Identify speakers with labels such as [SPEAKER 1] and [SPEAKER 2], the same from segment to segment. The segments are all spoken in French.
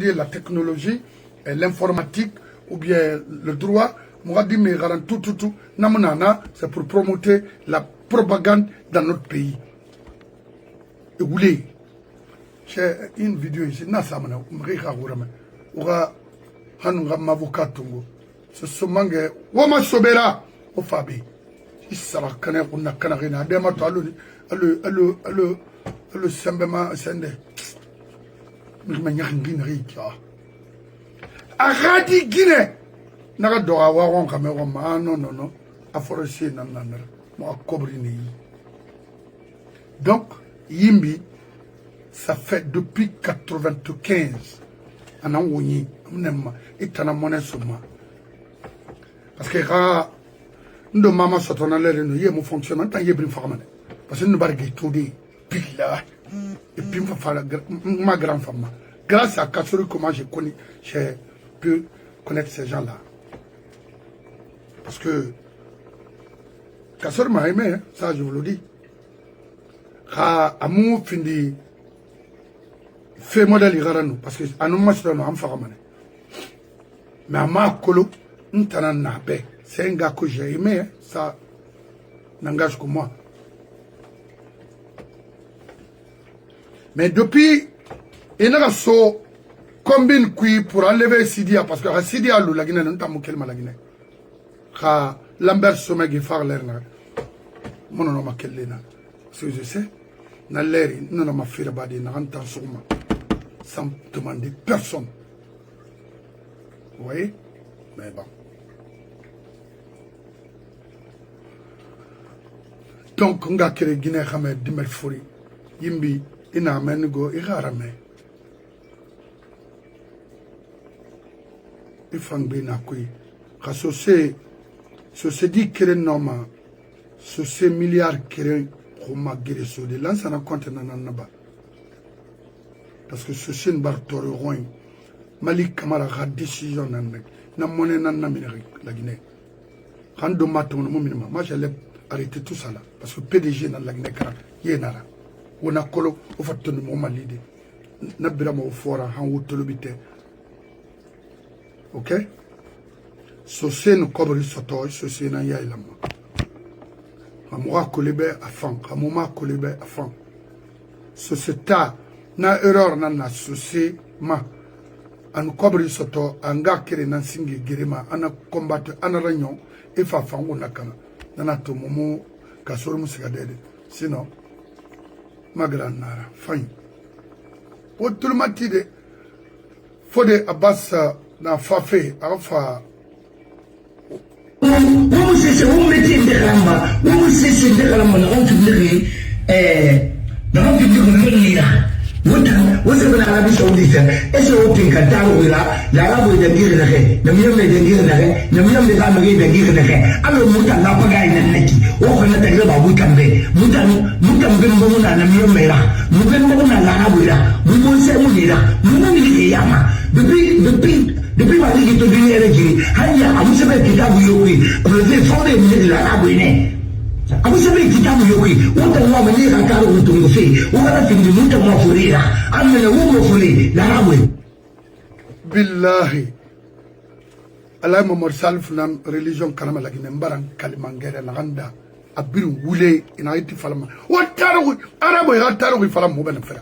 [SPEAKER 1] la technologie, l'informatique ou bien le droit, c'est pour promouvoir la propagande dans notre pays. Et vous voulez, j'ai une vidéo ici, ce sont mangue, Wama Sobera, au Fabi. Il sera cané, on a canaré, à des matos, le sembema sende. Aradi Guinée. Naga doa waron kamera ma non a forcer nanana mo akobrini. Donc Yimbi ça fait depuis 95 ana woni amnema itana monnaie suma parce que ra ndo mama sotona lere no yemo fonctionnement tant yebrim famane parce que nous bargue tout dit pila et puis ma grande femme grâce à Kassori comment j'ai pu connaître ces gens là. Parce que Kassor m'a aimé, hein, ça je vous le dis. Amour fini fait modèle irarano parce que à nous match dans faramane. Mais à ma colo, c'est un gars que j'ai aimé, hein, ça n'engage que moi. Mais depuis, il y a so combine qui pour enlever Sidia parce que Sidia la Guinée non t'a mouké la Guinée. Lambert Somegi far lerna mono ma kellena ce je sais na leri non ma fira badi na antan souma sans demander personne. Vous voyez, mais bon, donc on a créé Guinée xamé dimel furi yimbi ina mengo igarame ifang bina kuy xassosé ce se dit que normal, ce ces milliards qui ont guéri sur des lances en compte nanaba. Parce que ce c'est une barre Malik Kamara a décision n'a monnaie n'a la Guinée. Quand de matin minimum, moi j'allais arrêter tout ça là parce que PDG dans la Guinée yénara. On a colo au fait de mon malide. N'a pas au fora en haut de ok? Sosé nous cobre soto, sosé na ya ilama. Amoura kolebe afan, amouma kolebe afan. Sosé ta na erreur na sosé ma. Anu cobre soto, anga kere nan singi girema, ana combattre, ana réunion, et fa fango nakana. Nana to momo kasoro musikadede. Sinon, ma grande nara, fain. Pour matide, fode abbas na fafe, afa.
[SPEAKER 2] C'est un métier de Ramba, c'est de Ramba, on peut dire, dans le public, what's an Arabic Saudite, est-ce que tu as dit l'arabe de dire le mieux de dire le mieux de l'amérique de dire alors Moutan n'a pas gagné Naki, on connaît le Baboutambe, Moutambe Mona, la mieux mera, Moutambe l'arabe là, Moutambe Mounira, Moutambe Yama, depuis ma vie qui te vient avec lui, Haya, vous savez qu'il a voulu, le fondé de l'arabe né. Vous savez qu'il a voulu, on t'a amené à Caro ou Tongofé, on va finir de Moutambe Fourira, amenez le Womo Fouré, l'arabe.
[SPEAKER 1] Billahi. Allah Mohamed Salif nam religion kanama la Guinée mbaran kalimangere na ganda abiru wule ina iti falama wataru arabu ya taru falama mo ben fera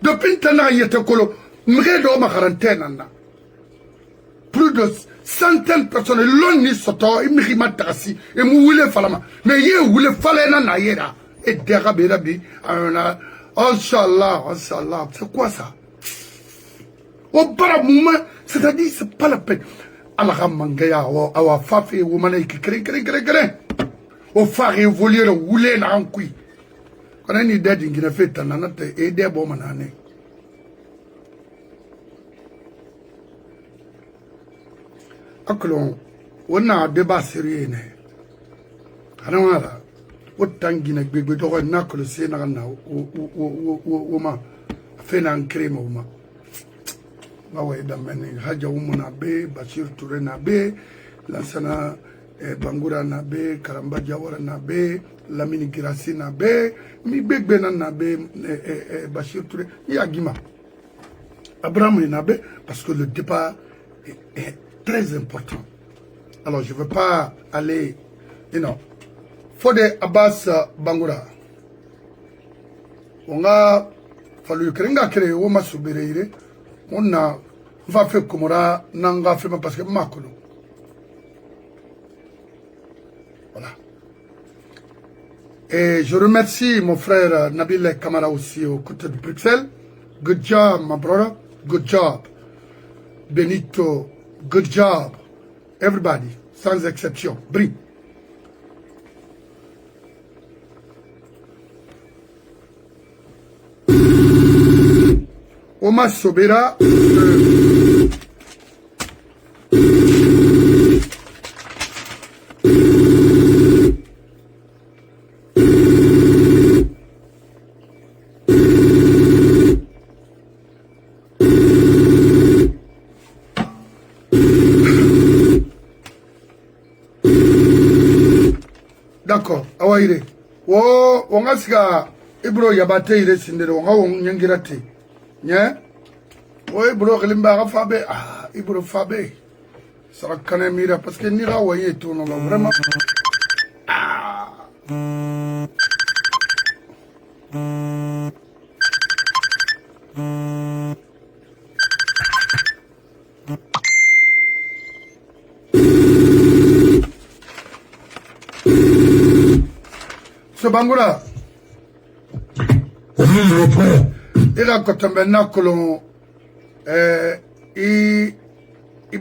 [SPEAKER 1] depuis tana yete kolo mre do ma quarantaine na plus de centaines de personnes l'onni soto imri matasi et mu wule falama mais ye wule falena na yera et derabi rabi ana inshallah c'est quoi ça? Au bara mouma, c'est-à-dire c'est pas la peine. Allah mangaya awa fafi woman qui crée. Au phare évoluer le roulé na ankui. Quand on a une idée d'une fête, on a aidé bon manane. Aklon, on a un débat sérieux. Anamara, autant guiné bébé d'or n'a que le sénat ou ma fait un crème ou ma. Gawe damene Haja Umuna be Bashir Touré na be Lansana Bangura na be Karamba Jawara na be Lamini Girassi na be mi begbe na be Bashir Touré ya gima Abraham Inabe, parce que le débat est très important. Alors, je ne veux pas aller, Fode Abbas Bangoura. On a fallu que l'on crée au Massoubéré, on a fait comme ça, on a fait parce que Makolo. Voilà. Et je remercie mon frère Nabil Kamara aussi au côté de Bruxelles. Good job, my brother. Good job. Benito, good job. Everybody, sans exception. Bring. Oma Sobera. D'accord, awaire. Wo wonga siga ibro yabate ile sindere wonga nyangirate. Nya? Wo ibro kelimba ga fabe ibro fabe. Sara kana mira parce que ni ga waye to no vraiment. Bangoura, il a contaminé Nakolon, il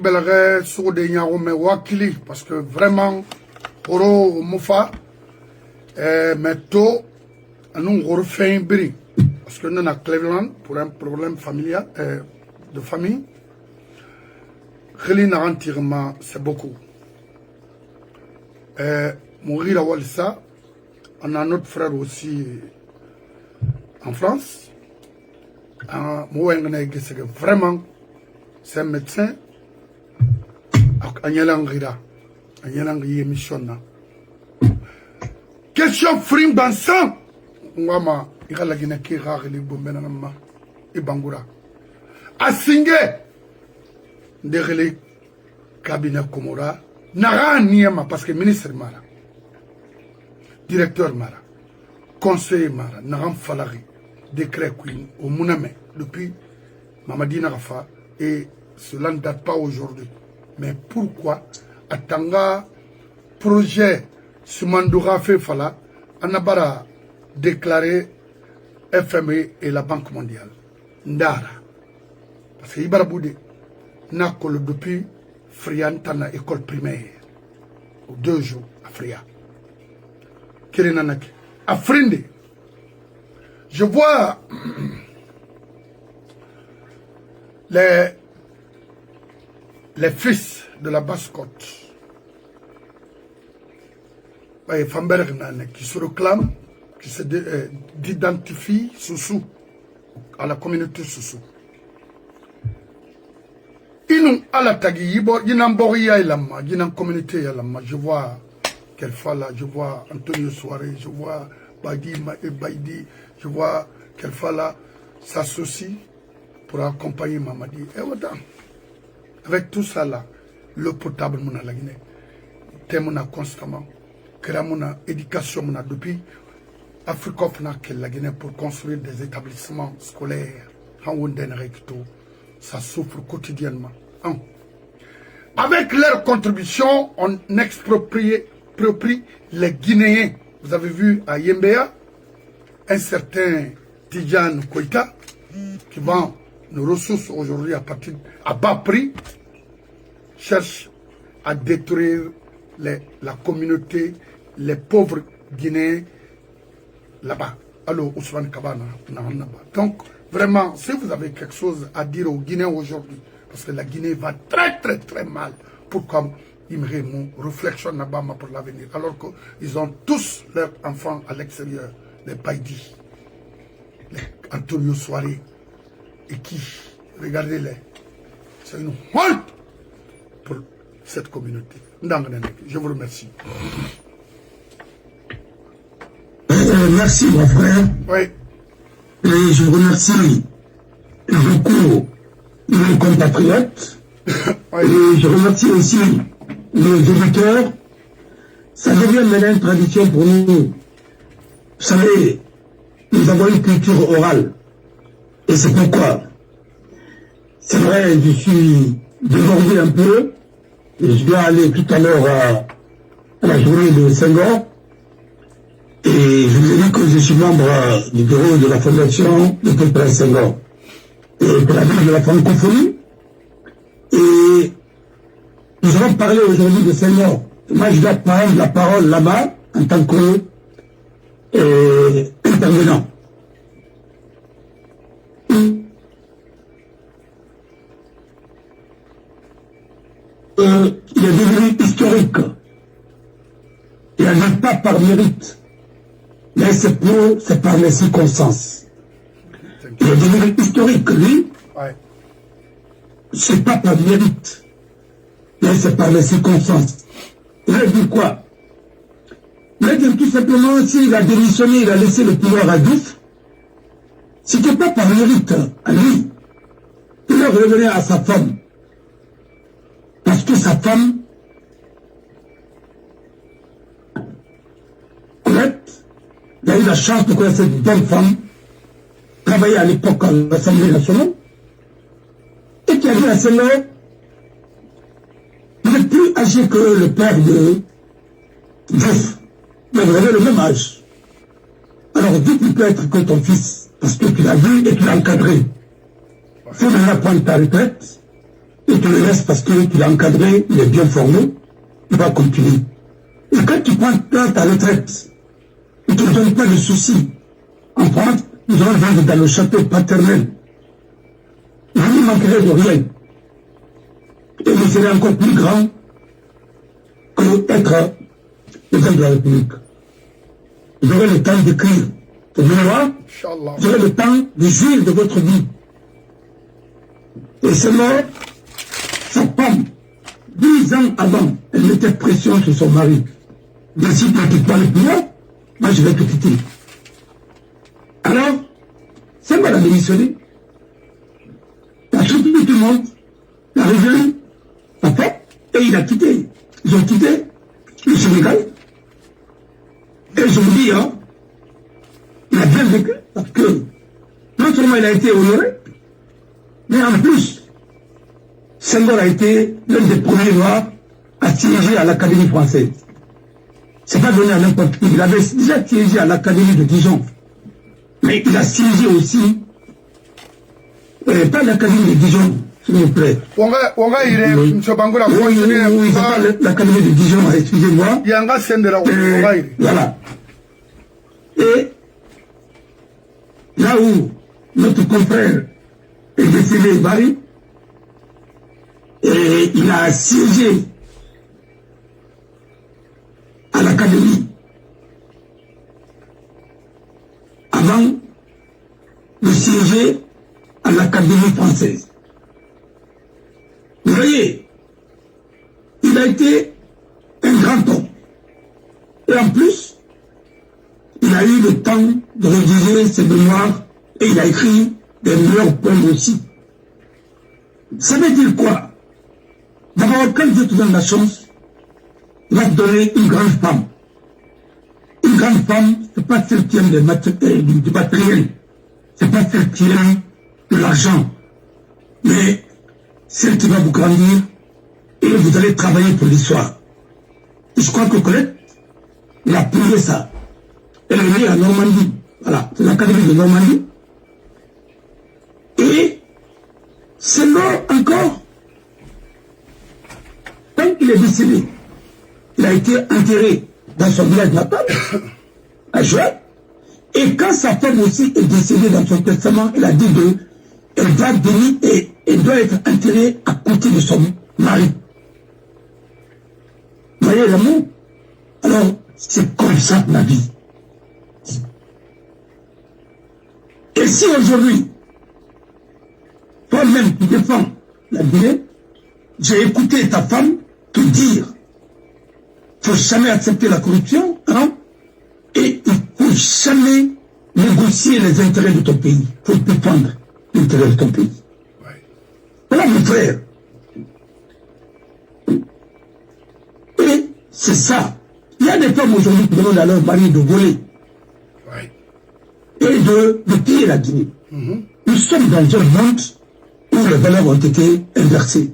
[SPEAKER 1] belgerait sur des Nyarome Wakili, parce que vraiment, Oro Moufa, mais tôt, nous refait un bris, parce que nous sommes à Cleveland pour un problème familial, de famille. Relina entièrement, c'est beaucoup. Mourir à Walsa. On a notre frère aussi en France. Vraiment, c'est un médecin. Question frim dansant. Ngama, ira la Guinée qui rare les bombenanama et Bangoura. A singé de cabinet Komora. Nara niema parce que ministre Mara. Directeur Mara, conseiller Mara, Naram Falari, décret Queen, au Mouname, depuis Mamadi Narafa, et cela ne date pas aujourd'hui. Mais pourquoi Atanga, projet Sumandoura Fefala, Anabara déclaré FMI et la Banque mondiale. Ndara. Parce que Ibaraboudé, Nakolo depuis Friantana, école primaire, 2 jours à Fria. Afrindi. Je vois les fils de la basse-côte qui se réclament, qui s'identifient Soussou à la communauté Soussou. Ils à la tagi, ils n'ont pas de communauté. Je vois Kelfala, je vois Antonio Soare, je vois Baidi, je vois Kelfala s'associe pour accompagner Mamadi. Et voilà. Avec tout ça là, le potable mona la Guinée, témouna constamment, créamona éducation mona depuis Afrique na la Guinée pour construire des établissements scolaires. Ça souffre quotidiennement. Avec leur contribution, on exproprie les Guinéens. Vous avez vu à Yembea, un certain Tidjan Koïta, qui vend nos ressources aujourd'hui à bas prix, cherche à détruire la communauté, les pauvres Guinéens là-bas. Alors, Ousmane Kabana, donc, vraiment, si vous avez quelque chose à dire aux Guinéens aujourd'hui, parce que la Guinée va très très très mal, pourquoi ils me réflexion là-bas pour l'avenir, alors qu'ils ont tous leurs enfants à l'extérieur, les Païdi, les Antonio Soare, et qui, regardez-les, c'est une honte pour cette communauté. Je vous remercie.
[SPEAKER 2] Merci mon frère.
[SPEAKER 1] Oui.
[SPEAKER 2] Et je remercie beaucoup compatriotes. Et je remercie aussi nos auditeurs. Ça devient maintenant une tradition pour nous. Vous savez, nous avons une culture orale. Et c'est pourquoi, c'est vrai, je suis débordé un peu. Et je dois aller tout à l'heure à la journée de Senghor. Et je vous ai dit que je suis membre du bureau de la Fondation de Prince Senghor. Et pour la ville de la francophonie. Et nous allons parler aujourd'hui de Senghor. Moi, je dois prendre la parole là-bas en tant que intervenant. Il est devenu historique. Il n'est pas par mérite, mais c'est par les circonstances. Il est devenu historique, lui.
[SPEAKER 1] Ouais.
[SPEAKER 2] C'est pas par mérite, mais c'est par les circonstances. Il a dit quoi? Il a dit tout simplement, s'il a démissionné, il a laissé le pouvoir à Diouf, c'était pas par mérite à lui. Il est revenu à sa femme. Parce que sa femme, Colette, il a eu la chance de connaître cette bonne femme, travaillait à l'époque à l'Assemblée nationale, et qui a dit à Senghor, vous êtes plus âgé que le père de Diouf, mais vous avez le même âge. Alors Diouf ne peut être que ton fils, parce que tu l'as vu et tu l'as encadré. Il faut maintenant prendre ta retraite, et tu le laisses parce que tu l'as encadré, il est bien formé, il va continuer. Et quand tu prends ta retraite, il ne te donne pas de soucis. En France, nous allons vendre dans le château paternel. Vous ne manquerez de rien. Et vous serez encore plus grand que être président de la République. Vous aurez le temps d'écrire vos mémoires, vous aurez le temps de jouir de votre vie. Et c'est mort. Sa femme, 10 ans avant, elle mettait pression sur son mari. Mais si tu ne quittes pas le pouvoir, moi je vais te quitter. Alors, c'est moi la démissionné. Il a surpris tout le monde, il a revenu, sa femme, et il a quitté. Ils ont quitté le Sénégal. Et je vous dis, hein, il a bien vécu, parce que non seulement il a été honoré, mais en plus, Senghor a été l'un des premiers noirs à siéger à l'Académie française. C'est pas donné à n'importe qui. Il avait déjà siégé à l'Académie de Dijon. Mais il a siégé aussi, pas l'Académie de Dijon, s'il vous plaît.
[SPEAKER 1] On va y aller, M. Bangola.
[SPEAKER 2] Oui, c'est pas l'Académie de Dijon, excusez-moi.
[SPEAKER 1] Il y a un gars, c'est de la
[SPEAKER 2] voilà. Et là où notre confrère est décédé, Barry, et il a siégé à l'Académie avant de siéger à l'Académie française. Vous voyez, il a été un grand homme. Et en plus, il a eu le temps de rédiger ses mémoires et il a écrit des meilleurs poèmes aussi. Ça veut dire quoi? D'abord, quand Dieu te donne la chance, il va te donner une grande femme. Une grande femme, c'est pas celle qui aime du matériel, c'est pas celle qui aime de l'argent, mais celle qui va vous grandir et vous allez travailler pour l'histoire. Et je crois que Colette, il a prouvé ça. Elle est née à Normandie, voilà, c'est l'Académie de Normandie. Et c'est là encore. Quand il est décédé, il a été enterré dans son village natal, à Jouet. Et quand sa femme aussi est décédée dans son testament, elle a dit elle doit venir et elle doit être enterrée à côté de son mari. Vous voyez l'amour? Alors, c'est comme ça la vie. Et si aujourd'hui, toi-même tu défends la Guinée, j'ai écouté ta femme te dire qu'il ne faut jamais accepter la corruption, hein, et il ne faut jamais négocier les intérêts de ton pays. Il faut défendre l'intérêt de ton pays. Ouais. Voilà mon frère. Et c'est ça. Il y a des femmes aujourd'hui qui demandent à leur mari de voler. Ouais. Et de piller la Guinée. Nous sommes dans un monde où les valeurs ont été inversées.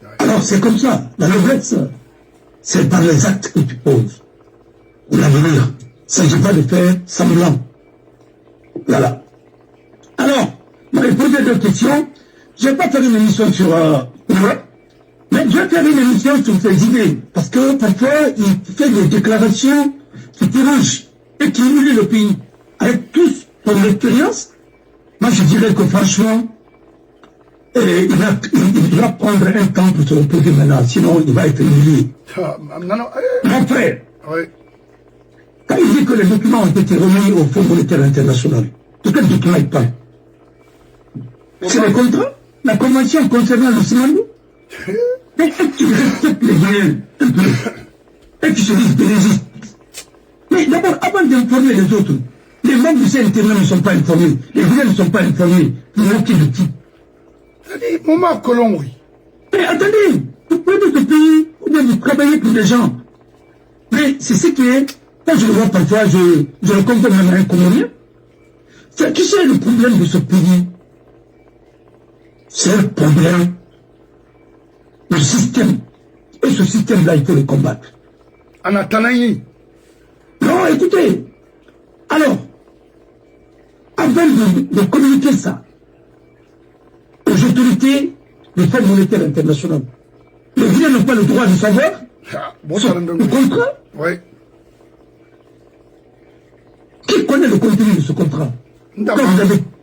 [SPEAKER 2] Ouais. Alors c'est comme ça. La noblesse, c'est par les actes que tu poses. Pour l'avenir. Il ne s'agit pas de faire semblant. Voilà. Alors, vous m'avez posé deux questions. Je ne vais pas faire une émission sur mais je vais faire une émission sur ses idées. Parce que parfois, il fait des déclarations qui tirent et qui humilient le pays. Avec tous ton expérience, moi je dirais que franchement, il va prendre un temps pour se reposer maintenant. Sinon, il va être humilié. Mon frère, oui. Quand il dit que les documents ont été remis au Fonds monétaire international, de quel document il parle? C'est le contrat, la convention concernant le Simandou. Mais est-ce qu'ils respectent les Guinéens un peu? Est-ce qu'ils se disent bénéfices? Mais d'abord, avant d'informer les autres, les membres du CNT ne sont pas informés, les Guinéens ne sont pas informés. Ils n'ont aucun outil.
[SPEAKER 1] C'est-à-dire, moment colon, oui.
[SPEAKER 2] Mais attendez, vous prenez ce pays, ou bien vous travaillez pour les gens. Mais c'est ce qui est, quand je le vois parfois, je le comprends même à un Comorien. Tu sais, le problème de ce pays, c'est un problème du système. Et ce système-là, il faut le combattre.
[SPEAKER 1] En attendant,
[SPEAKER 2] non, écoutez. Alors, avant de communiquer ça aux autorités du Fonds monétaire international, les Guinéens n'ont pas le droit de savoir le contrat.
[SPEAKER 1] Oui.
[SPEAKER 2] Qui connaît le contenu de ce contrat? Quand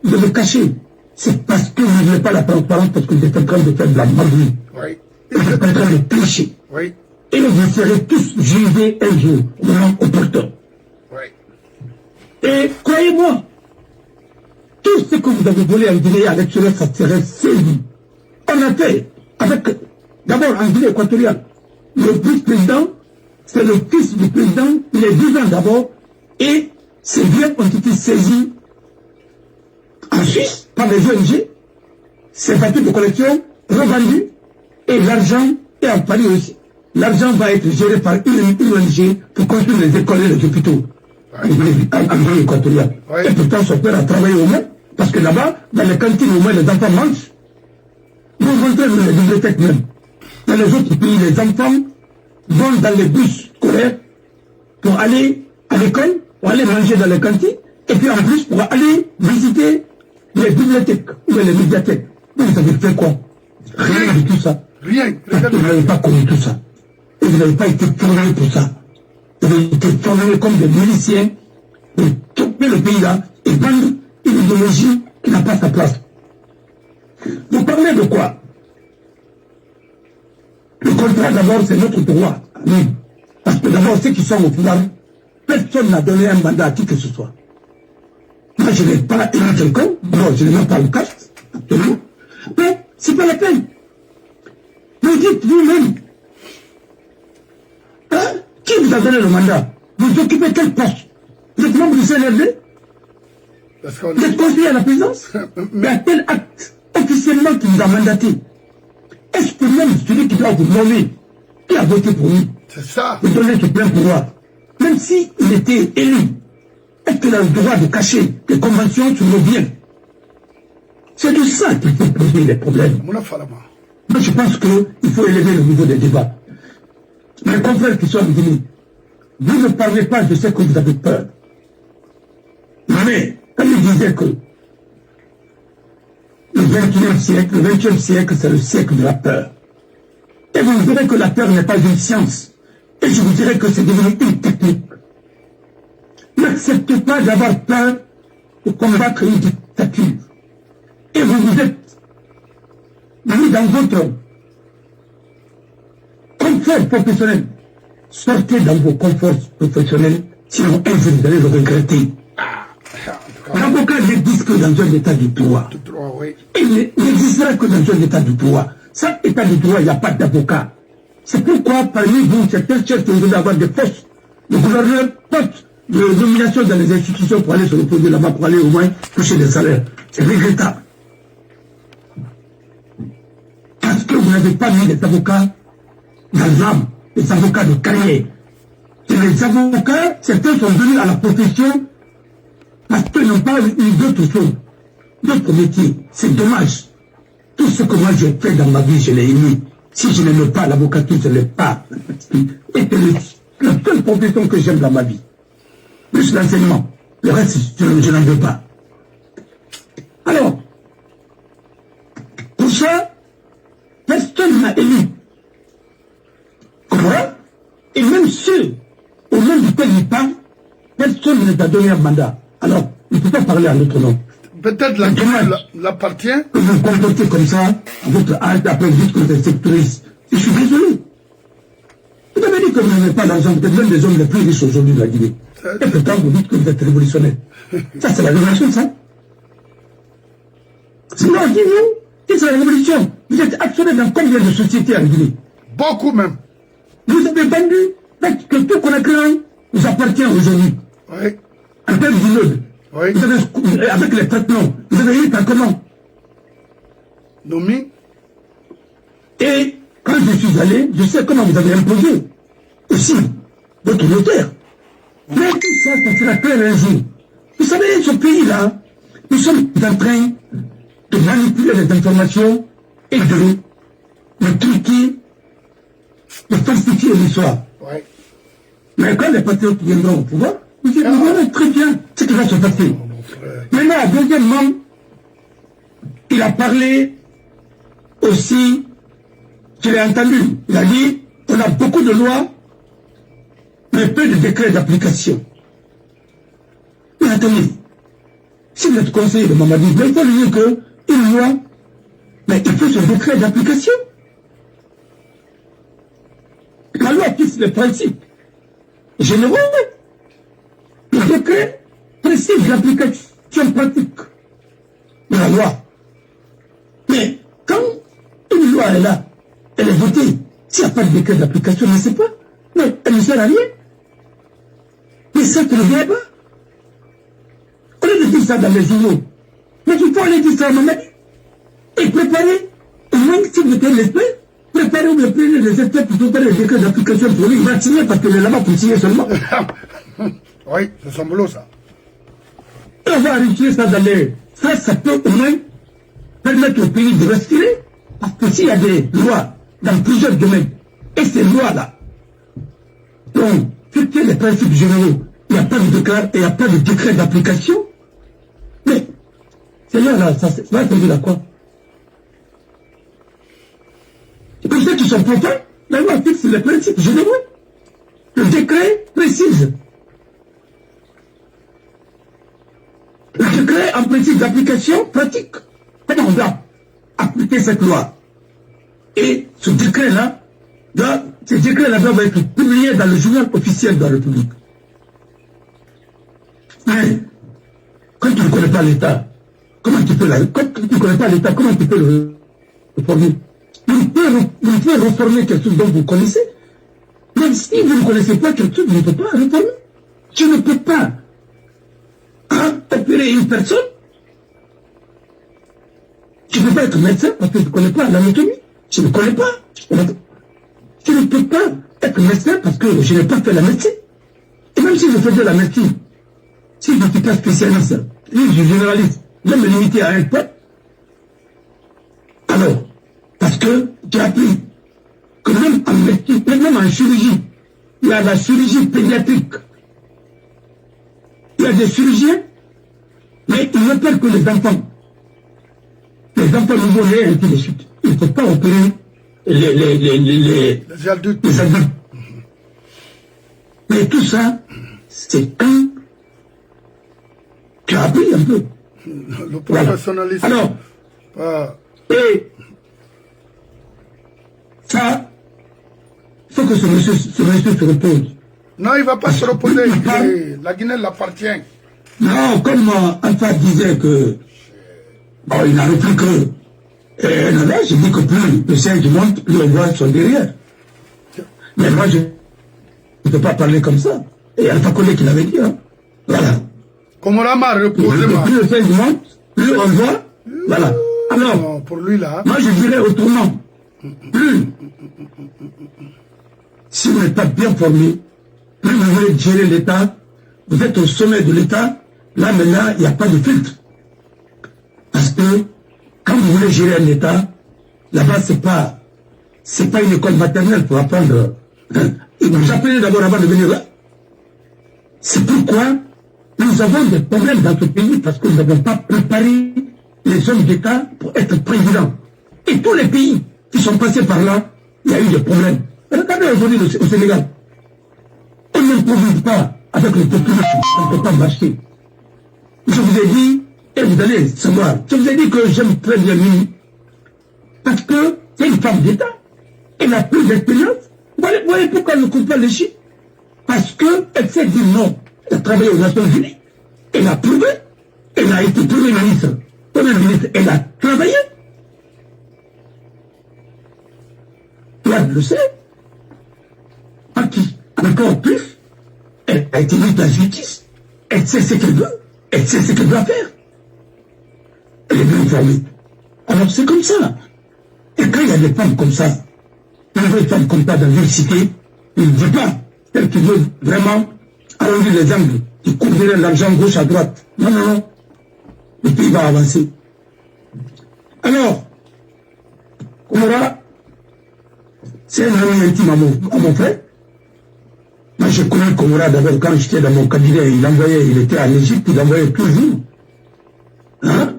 [SPEAKER 2] vous avez caché, c'est parce que vous n'avez pas la transparence, parce que vous êtes en train de faire de la magouille.
[SPEAKER 1] Oui.
[SPEAKER 2] Vous êtes en train de tricher.
[SPEAKER 1] Oui.
[SPEAKER 2] Et vous serez tous jugés un jour, au moment opportun.
[SPEAKER 1] Oui.
[SPEAKER 2] Et croyez-moi, tout ce que vous avez volé en Guinée à l'extérieur, ça serait saisi. On a fait avec, d'abord en Guinée équatoriale, le vice-président, c'est le fils du président, il est vivant d'abord, et ces biens ont été saisis en Suisse par les ONG, ces papiers de collection revendus, et l'argent est en Paris aussi. L'argent va être géré par une ONG pour construire les écoles et les hôpitaux en Guinée équatoriale. Et pourtant, son père a travaillé au moins, parce que là-bas, dans les cantines, au moins, les enfants mangent. Vous rentrez dans les bibliothèques même. Dans les autres pays, les enfants vont dans les bus scolaires pour aller à l'école, pour aller manger dans les cantines, et puis en plus pour aller visiter les bibliothèques ou les médiathèques. Vous avez fait quoi? Rien de tout ça.
[SPEAKER 1] Rien.
[SPEAKER 2] Vous n'avez pas connu tout ça. Et vous n'avez pas été formé pour ça. Vous avez été formé comme des miliciens pour tourner le pays là et vendre une idéologie qui n'a pas sa place. Vous parlez de quoi? Le contrat d'abord c'est notre droit. Oui. Parce que d'abord ceux qui sont au pouvoir, personne n'a donné un mandat à qui que ce soit. Moi je n'ai pas élu quelqu'un, non je n'ai même pas le caste, absolument. Mais c'est pas la peine. Vous dites vous-même, hein? Qui vous a donné le mandat? Vous occupez quel poste? Vous êtes membre du CNRD? Vous êtes conseiller à la présidence? Mais à quel acte officiellement qui vous a mandaté? Est-ce que même celui qui doit vous nommer, qui a voté pour lui,
[SPEAKER 1] c'est ça,
[SPEAKER 2] vous donnez ce plein pouvoir, même s'il était élu, est-ce qu'il a le droit de cacher les conventions sur nos biens? C'est de ça qu'il faut poser les problèmes. Moi, je pense qu'il faut élever le niveau des débats. Mes confrères qui sont en Guinée, vous ne parlez pas de ce que vous avez peur. Mais, quand il disait que le 20e siècle, c'est le siècle de la peur. Et vous me direz que la peur n'est pas une science. Et je vous dirais que c'est devenu une technique. N'acceptez pas d'avoir peur pour combattre une dictature. Et vous êtes mis dans votre confort professionnel. Sortez dans vos conforts professionnels, sinon un jour vous allez le regretter. L'avocat n'existe que dans un état de droit. Il n'existera que dans un état de droit. Sans état de droit, il n'y a pas d'avocat. C'est pourquoi parmi vous, certains cherchent aujourd'hui d'avoir des postes de gouverneur, postes de nomination dans les institutions pour aller se reposer là-bas, pour aller au moins toucher des salaires. C'est regrettable. n'avais pas mis des avocats d'Alzheimer, des avocats de carrière. Et les avocats, certains sont venus à la profession parce qu'ils n'ont pas eu d'autres choses, d'autres métiers. C'est dommage. Tout ce que moi j'ai fait dans ma vie, je l'ai aimé. Si je n'aime pas l'avocature, je ne l'ai pas. Et c'est la seule profession que j'aime dans ma vie. Plus l'enseignement. Le reste, je n'en veux pas. Alors, pour ça, personne n'a élu. Comment? Et même ceux au nom duquel il parle, personne ne t'a donné un mandat. Alors, il ne peut pas parler à notre nom.
[SPEAKER 1] Peut-être l'appartient.
[SPEAKER 2] Vous comportez comme ça, à votre âge, après vous dites que vous êtes sectoriste. Je suis désolé. Vous avez dit que vous n'avez pas d'argent, vous êtes même des hommes les plus riches aujourd'hui de la Guinée. Et pourtant, vous dites que vous êtes révolutionnaire. Ça, c'est la révolution, ça. Sinon, on dit non, c'est la révolution. Vous êtes actionnaire dans combien de sociétés en Guinée?
[SPEAKER 1] Beaucoup même.
[SPEAKER 2] Vous avez vendu que tout qu'on a créé vous appartient aujourd'hui.
[SPEAKER 1] Oui.
[SPEAKER 2] En termes d'immeubles.
[SPEAKER 1] Oui.
[SPEAKER 2] Vous avez, avec les traitements, vous avez eu par comment?
[SPEAKER 1] Nomi.
[SPEAKER 2] Et quand je suis allé, je sais comment vous avez imposé aussi votre notaire. Mais tout ça, ça sera clair un jour. Vous savez, ce pays-là, nous sommes en train de manipuler les informations et de truquer, de falsifier l'histoire.
[SPEAKER 1] Oui.
[SPEAKER 2] Mais quand les patriotes viendront au pouvoir, vous verrez très bien ce qui va se passer. Maintenant, deuxièmement, il a parlé aussi, je l'ai entendu, il a dit, on a beaucoup de lois, mais peu de décrets d'application. Mais attendez, si vous êtes conseiller de Mamadi, vous pouvez lui dire qu'une loi, mais il faut ce décret d'application. La loi fixe les principes généraux. Le décret précise l'application pratique de la loi. Mais quand une loi est là, elle est votée, s'il n'y a pas de décret d'application, on ne sait pas. Non, elle ne sert à rien. Mais ça, tu ne viens pas. On a dit ça dans les journaux. Mais il faut aller dire ça à Mamadi. Et préparer, au moins si vous êtes l'esprit, préparer ou préparer les experts pour préparer les décrets d'application pour lui. Il va signer parce qu'il est là-bas pour signer seulement.
[SPEAKER 1] Oui, c'est son boulot ça.
[SPEAKER 2] Et on va enrichir ça dans les... Ça peut au moins permettre au pays de respirer. Parce que s'il y a des lois dans plusieurs domaines, et ces lois-là, donc, fixer les principes généraux, il n'y a pas de décret, il n'y a pas de décret d'application. Mais, c'est là, ça va servir à quoi? Pour ceux qui sont contents, la loi fixe les principes généraux. Le décret précise. Le décret en principe d'application pratique. Comment on va appliquer cette loi? Et ce décret-là, ces décrets-là doivent être publiés dans le journal officiel de la République. Mais, quand tu ne connais pas l'État, comment tu peux le réformer? Vous ne pouvez réformer quelque chose dont vous connaissez. Même si vous ne connaissez pas quelque chose, vous ne pouvez pas réformer. Tu ne peux pas opérer une personne. Tu ne peux pas être médecin parce que tu ne connais pas l'anatomie. Je ne connais pas. Tu ne peux pas être médecin parce que je n'ai pas fait la médecine. Et même si je faisais la médecine, si je ne suis pas spécialiste, je suis généraliste, je vais me limiter à un point. Alors, parce que tu as appris que même en médecine, même en chirurgie, il y a la chirurgie pédiatrique. Il y a des chirurgiens, mais ils n'opèrent que les enfants. Les enfants nouveau-nés et ainsi de suite. Il ne faut pas opérer les adultes. Mais tout ça, c'est quand tu as appris un peu.
[SPEAKER 1] Le professionnalisme.
[SPEAKER 2] Alors, et ça, il faut que ce monsieur se repose.
[SPEAKER 1] Non, il ne va pas se reposer. La Guinée l'appartient.
[SPEAKER 2] Non, comme Alpha disait que bon, il n'arrive plus que là, je dis que plus le siège monte, plus on voit son derrière. Mais moi, je ne peux pas parler comme ça. Et Alpha Condé qui l'avait dit, hein. Voilà.
[SPEAKER 1] Komorama, reposez-moi.
[SPEAKER 2] Plus le siège monte, plus on voit, voilà. Alors,
[SPEAKER 1] pour lui là.
[SPEAKER 2] moi je dirais autrement. Plus. Si vous n'êtes pas bien formé, plus vous voulez gérer l'État, vous êtes au sommet de l'État, là maintenant, il n'y a pas de filtre. Parce que quand vous voulez gérer un État, là-bas, c'est pas une école maternelle pour apprendre. Vous apprenez d'abord avant de venir là. C'est pourquoi nous avons des problèmes dans ce pays parce que nous n'avons pas préparé les hommes d'État pour être présidents. Et tous les pays qui sont passés par là, il y a eu des problèmes. Regardez aujourd'hui au Sénégal. On n'improvise pas avec le populisme, on ne peut pas marcher. Je vous ai dit, et vous allez savoir, je vous ai dit que j'aime très bien Mimi. Parce que c'est une femme d'État. Elle a plus d'expérience. Vous voyez pourquoi elle ne coupe pas les chiffres? Parce qu'elle s'est dit non. Elle a travaillé aux Nations Unies. Elle a prouvé. Elle a été Premier ministre. Premier ministre, elle a travaillé. Toi, elle le sait. Pas qui? Encore plus. Elle a été ministre de la Justice. Elle sait ce qu'elle veut. Elle sait ce qu'elle doit faire. Elle est bien formée. Alors c'est comme ça. Et quand il y a des femmes comme ça, une femme comme ça dans une cité, il ne dit pas celle qui veut vraiment arrondir les angles, qui couvrirait l'argent gauche à droite. Non, non, non. Le pays va avancer. Alors, Komora, c'est un ami intime à mon frère. Moi, je connais Komora d'abord quand j'étais dans mon cabinet. Il était en Égypte, il envoyait toujours. Hein?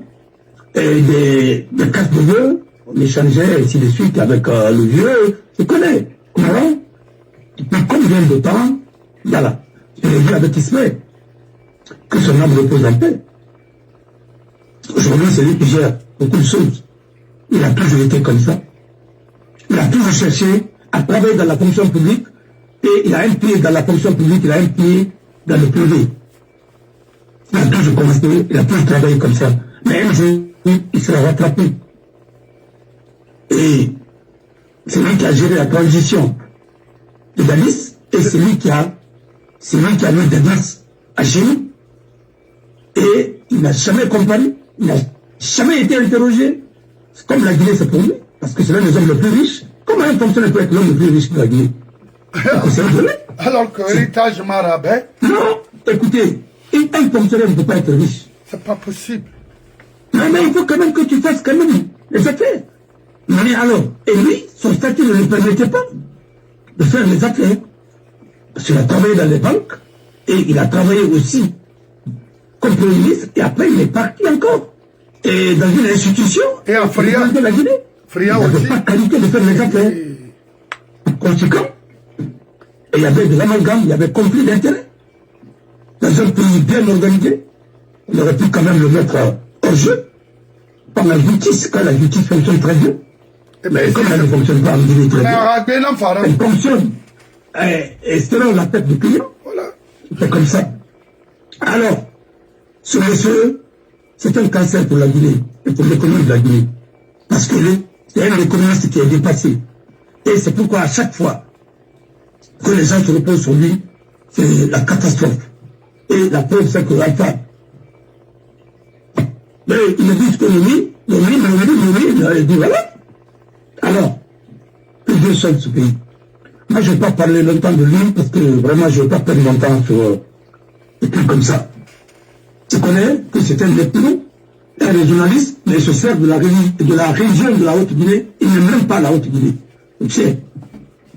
[SPEAKER 2] Et des cartes de vœux. On échangeait ainsi de suite avec le vieux. Je connais. Komora. Depuis combien de temps, voilà. Je l'ai vu avec Ismaël. Que son âme repose en paix. Aujourd'hui, c'est lui qui gère beaucoup de choses. Il a toujours été comme ça. Il a toujours cherché à travailler dans la fonction publique. Et il a un pied dans la fonction publique, il a un pied dans le privé. Il a toujours commencé, il a toujours travaillé comme ça. Mais un jour, il sera rattrapé. Et c'est lui qui a géré la transition de Danis, et c'est lui qui a mis Danis à génie. Et il n'a jamais comparé, il n'a jamais été interrogé. Comme la Guinée, c'est pour lui, parce que c'est l'un des hommes les plus riches. Comment un fonctionnaire peut être l'homme le plus riche de la Guinée?
[SPEAKER 1] Alors que l'héritage marabais.
[SPEAKER 2] Non, écoutez, un fonctionnaire ne peut pas être riche.
[SPEAKER 1] C'est pas possible.
[SPEAKER 2] Non, mais il faut quand même que tu fasses quand même les affaires. Mais alors, et lui, son statut ne lui permettait pas de faire les affaires. Parce qu'il a travaillé dans les banques, et il a travaillé aussi comme Premier ministre, et après il est parti encore. Et dans une institution,
[SPEAKER 1] et en Fria,
[SPEAKER 2] de la Guinée,
[SPEAKER 1] Fria
[SPEAKER 2] il n'avait pas qualité de faire les affaires. Conséquent, et il y avait de l'amalgame, il y avait conflit d'intérêts. Dans un pays bien organisé, on aurait pu quand même le mettre hors jeu par la justice, quand la justice fonctionne très bien. Mais comme elle ne fonctionne pas en Guinée très bien, elle fonctionne. Et selon la tête du client, voilà. C'est comme ça. Alors, ce monsieur, c'est un cancer pour la Guinée et pour l'économie de la Guinée. Parce que c'est un économiste qui est dépassé. Et c'est pourquoi à chaque fois que les gens se reposent sur lui, c'est la catastrophe. Et la preuve, c'est que Alpha, mais ils me disent que il dit voilà. Alors, plus de seul ce pays. Moi, je ne vais pas parler longtemps de lui parce que vraiment, je ne veux pas perdre mon temps sur des trucs comme ça. Tu connais que c'est un ethno, un régionaliste, mais il se sert de la région de la Haute-Guinée. Il n'aime même pas la Haute-Guinée. Tu sais,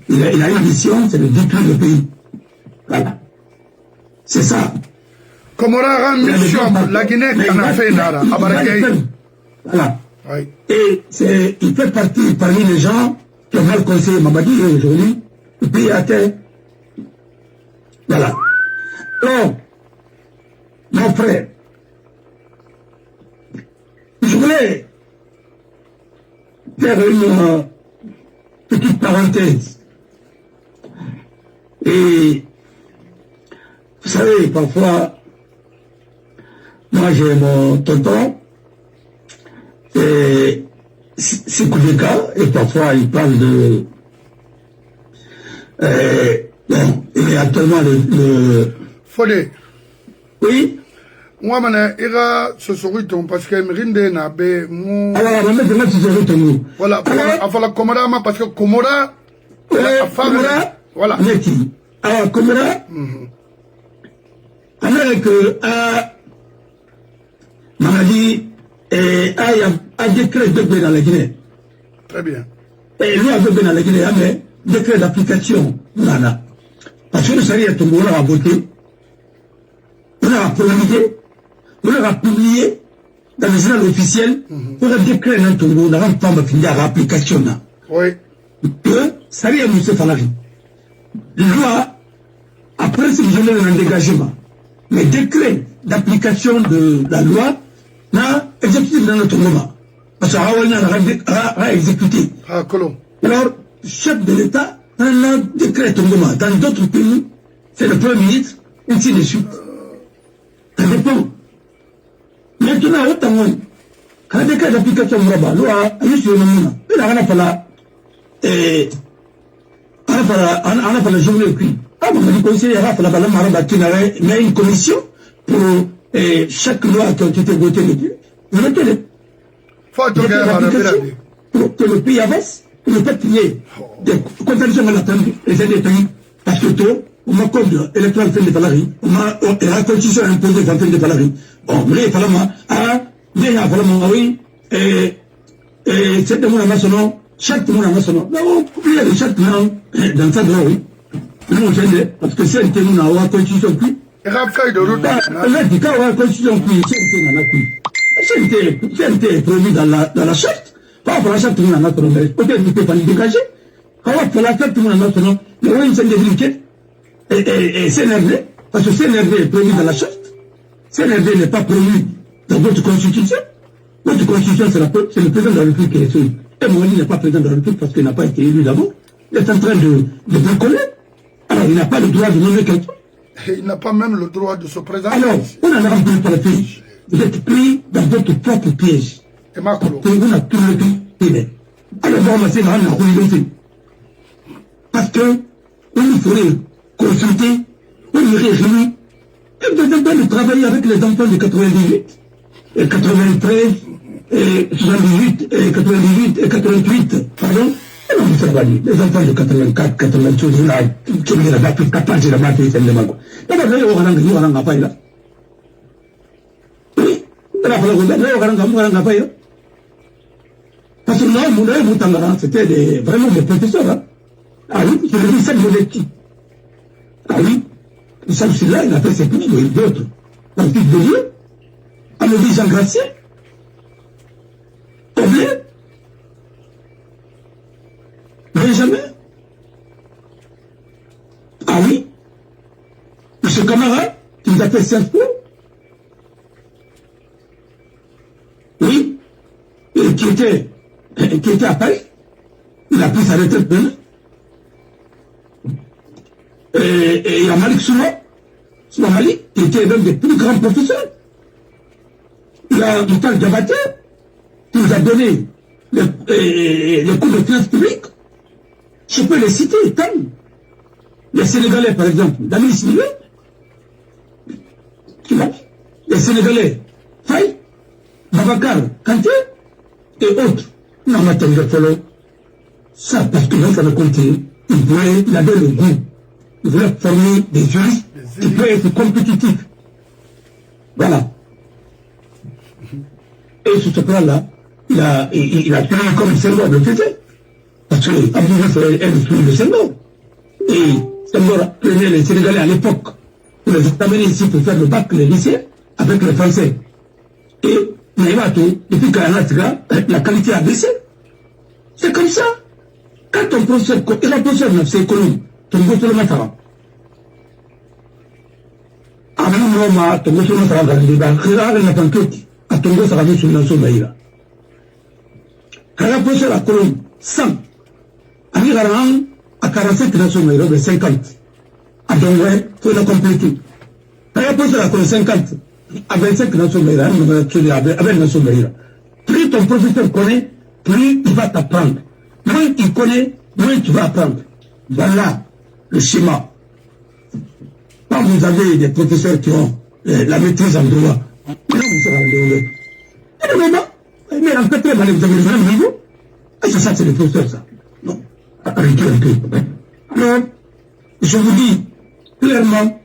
[SPEAKER 2] il a une mission, c'est de détruire le pays. Voilà. C'est ça.
[SPEAKER 1] Komora mission, la Guinée, qu'on a fait Nara, à Barakei.
[SPEAKER 2] Voilà.
[SPEAKER 1] Oui.
[SPEAKER 2] Et il fait partie parmi les gens qui ont mal conseillé Mamadi aujourd'hui, le pays à terre. Voilà. Donc, mon frère, je voulais faire une petite parenthèse. Et vous savez, parfois, moi j'ai mon tonton, c'est coup d'état, et parfois il parle de... bon, il est actuellement le...
[SPEAKER 1] Follet.
[SPEAKER 2] Oui.
[SPEAKER 1] Moi, ira ce souriton parce que Mrinde n'a pas mou.
[SPEAKER 2] Alors, on va mettre ce souriton.
[SPEAKER 1] Voilà, voilà, Komora, parce que Komora, voilà.
[SPEAKER 2] Alors, Komora, alors que, Mamadi, a décret de dans la Guinée.
[SPEAKER 1] Très bien.
[SPEAKER 2] Et lui a de dans la Guinée, mais décret d'application, voilà. Parce que le salaire est on a voté, on a promulgué, on a publié dans les journaux officiels, on a décret dans ton on a pas fini à l'application.
[SPEAKER 1] Oui.
[SPEAKER 2] Que ça y est, M. Falari. Loi, après ce journal de dégagement, les décrets d'application de la loi, n'a exécuté dans notre moment. Parce que Raoul a exécuté. Alors, chef de l'État, un décret de moment. Dans d'autres pays, c'est le Premier ministre, ainsi de suite. Ça dépend. Maintenant, autant, quand le décret d'application de la loi, il y a eu sur le moment. Il n'a pas là. Et on a pas la journée puis on dit conseiller a fait la balade maraba qui n'avait mais une commission pour chaque loi qui a été votée depuis vous mettez
[SPEAKER 1] faut
[SPEAKER 2] que le pays avance pour ne pas payer des contradictions à l'attendre les aides pays parce que tout on m'a code électoral fait de Falari on m'a la constitution imposée dans de Falari bon mais Falama mais à Falama oui et c'est de mon national chaque monde a son nom. Il y a chaque nom dans sa droit, oui. Nous, parce que c'est un thème où on a constitution qui.
[SPEAKER 1] Raphaël de route.
[SPEAKER 2] Là, du cas où la constitution qui, c'est un thème prévu dans la charte. Pas pour la charte, tout le monde a notre nom. Peut-être qu'il ne peut pas nous dégager. Quand on fait la charte, tout le monde a notre nom. Mais oui, c'est délicat. Et CNRD, parce que CNRD est prévu dans la charte. CNRD n'est pas prévu dans votre constitution. Votre constitution, c'est le président de la République qui est celui. Et Moïse n'est pas président de la République parce qu'il n'a pas été élu d'abord. Il est en train de bricoler. Alors, il n'a pas le droit de nommer quelqu'un.
[SPEAKER 1] Il n'a pas même le droit de se présenter.
[SPEAKER 2] Alors, on en a rempli par le piège. Vous êtes pris dans votre propre piège.
[SPEAKER 1] Et Macolo.
[SPEAKER 2] On a tout le pays. Alors, on va se faire un parce que, on faudrait consulter, on irait réunir. Et vous êtes en train de travailler avec les enfants de 98 et 93. Et 78, et 98, et 88, pardon. Et non, vous savez, les enfants de 84, 88, là, qui ont la battu, capable de la battre, c'est le mago. D'abord, là, on a pas là. Oui, là, on a pas là. Parce que là, mon Tangara, c'était vraiment des professeurs, hein. Ah oui, je le dis, c'est modestie. Ah oui, nous sommes là, il a fait ses prix, d'autres. Dans le titre de Dieu, à me dire Jean Gracien, Benjamin. Ah oui. M. Camara, qui nous a fait Sciences Po. Oui. Et qui était à Paris. Il a pris sa retraite maintenant. Et il y a Malik Souma, Malik, qui était l'un des plus grands professeurs. Il y a Moutal Diabaté, qui nous a donné les cours de finances publiques. Je peux les citer, comme les Sénégalais, par exemple, Damien Sinivé, les Sénégalais, Faye, Babacar, Kanté, et autres. Non, mais attends, ça, parce que là, ça va continuer. Il avait le goût. Il voulait former des juristes qui peuvent être compétitifs. Voilà. Et sur ce plan-là, il a tenu comme Senghor le faisait. Parce que Abdou est le Senghor. Et Senghor prenait les Sénégalais à l'époque pour les amener ici pour faire le bac, les lycées, avec les Français. Et Naïmato, depuis qu'Anatiga, la qualité a baissé. C'est comme ça. Quand ton professeur, et la professeur c'est économie, ton gosse le matara. Avant Roma, ton gosse le matara dans le débat, regarde la pantoute, à ton gosse à sur la Somaïra. Quand la professeur a colonne 100, à Niraran, à 47 la Somaïra, de 50. À Dongway, il faut la compléter. Quand la professeur a colonne 50, à 25 la Somaïra, avec la Somaïra. Plus ton professeur connaît, plus il va t'apprendre. Moins il connaît, moins tu vas apprendre. Voilà le schéma. Quand vous avez des professeurs qui ont la maîtrise en droit, Mais en fait, très mal, vous avez le même niveau. Et ça, c'est le professeur, ça. Non. Arrêtez un peu. Alors, je vous dis, clairement,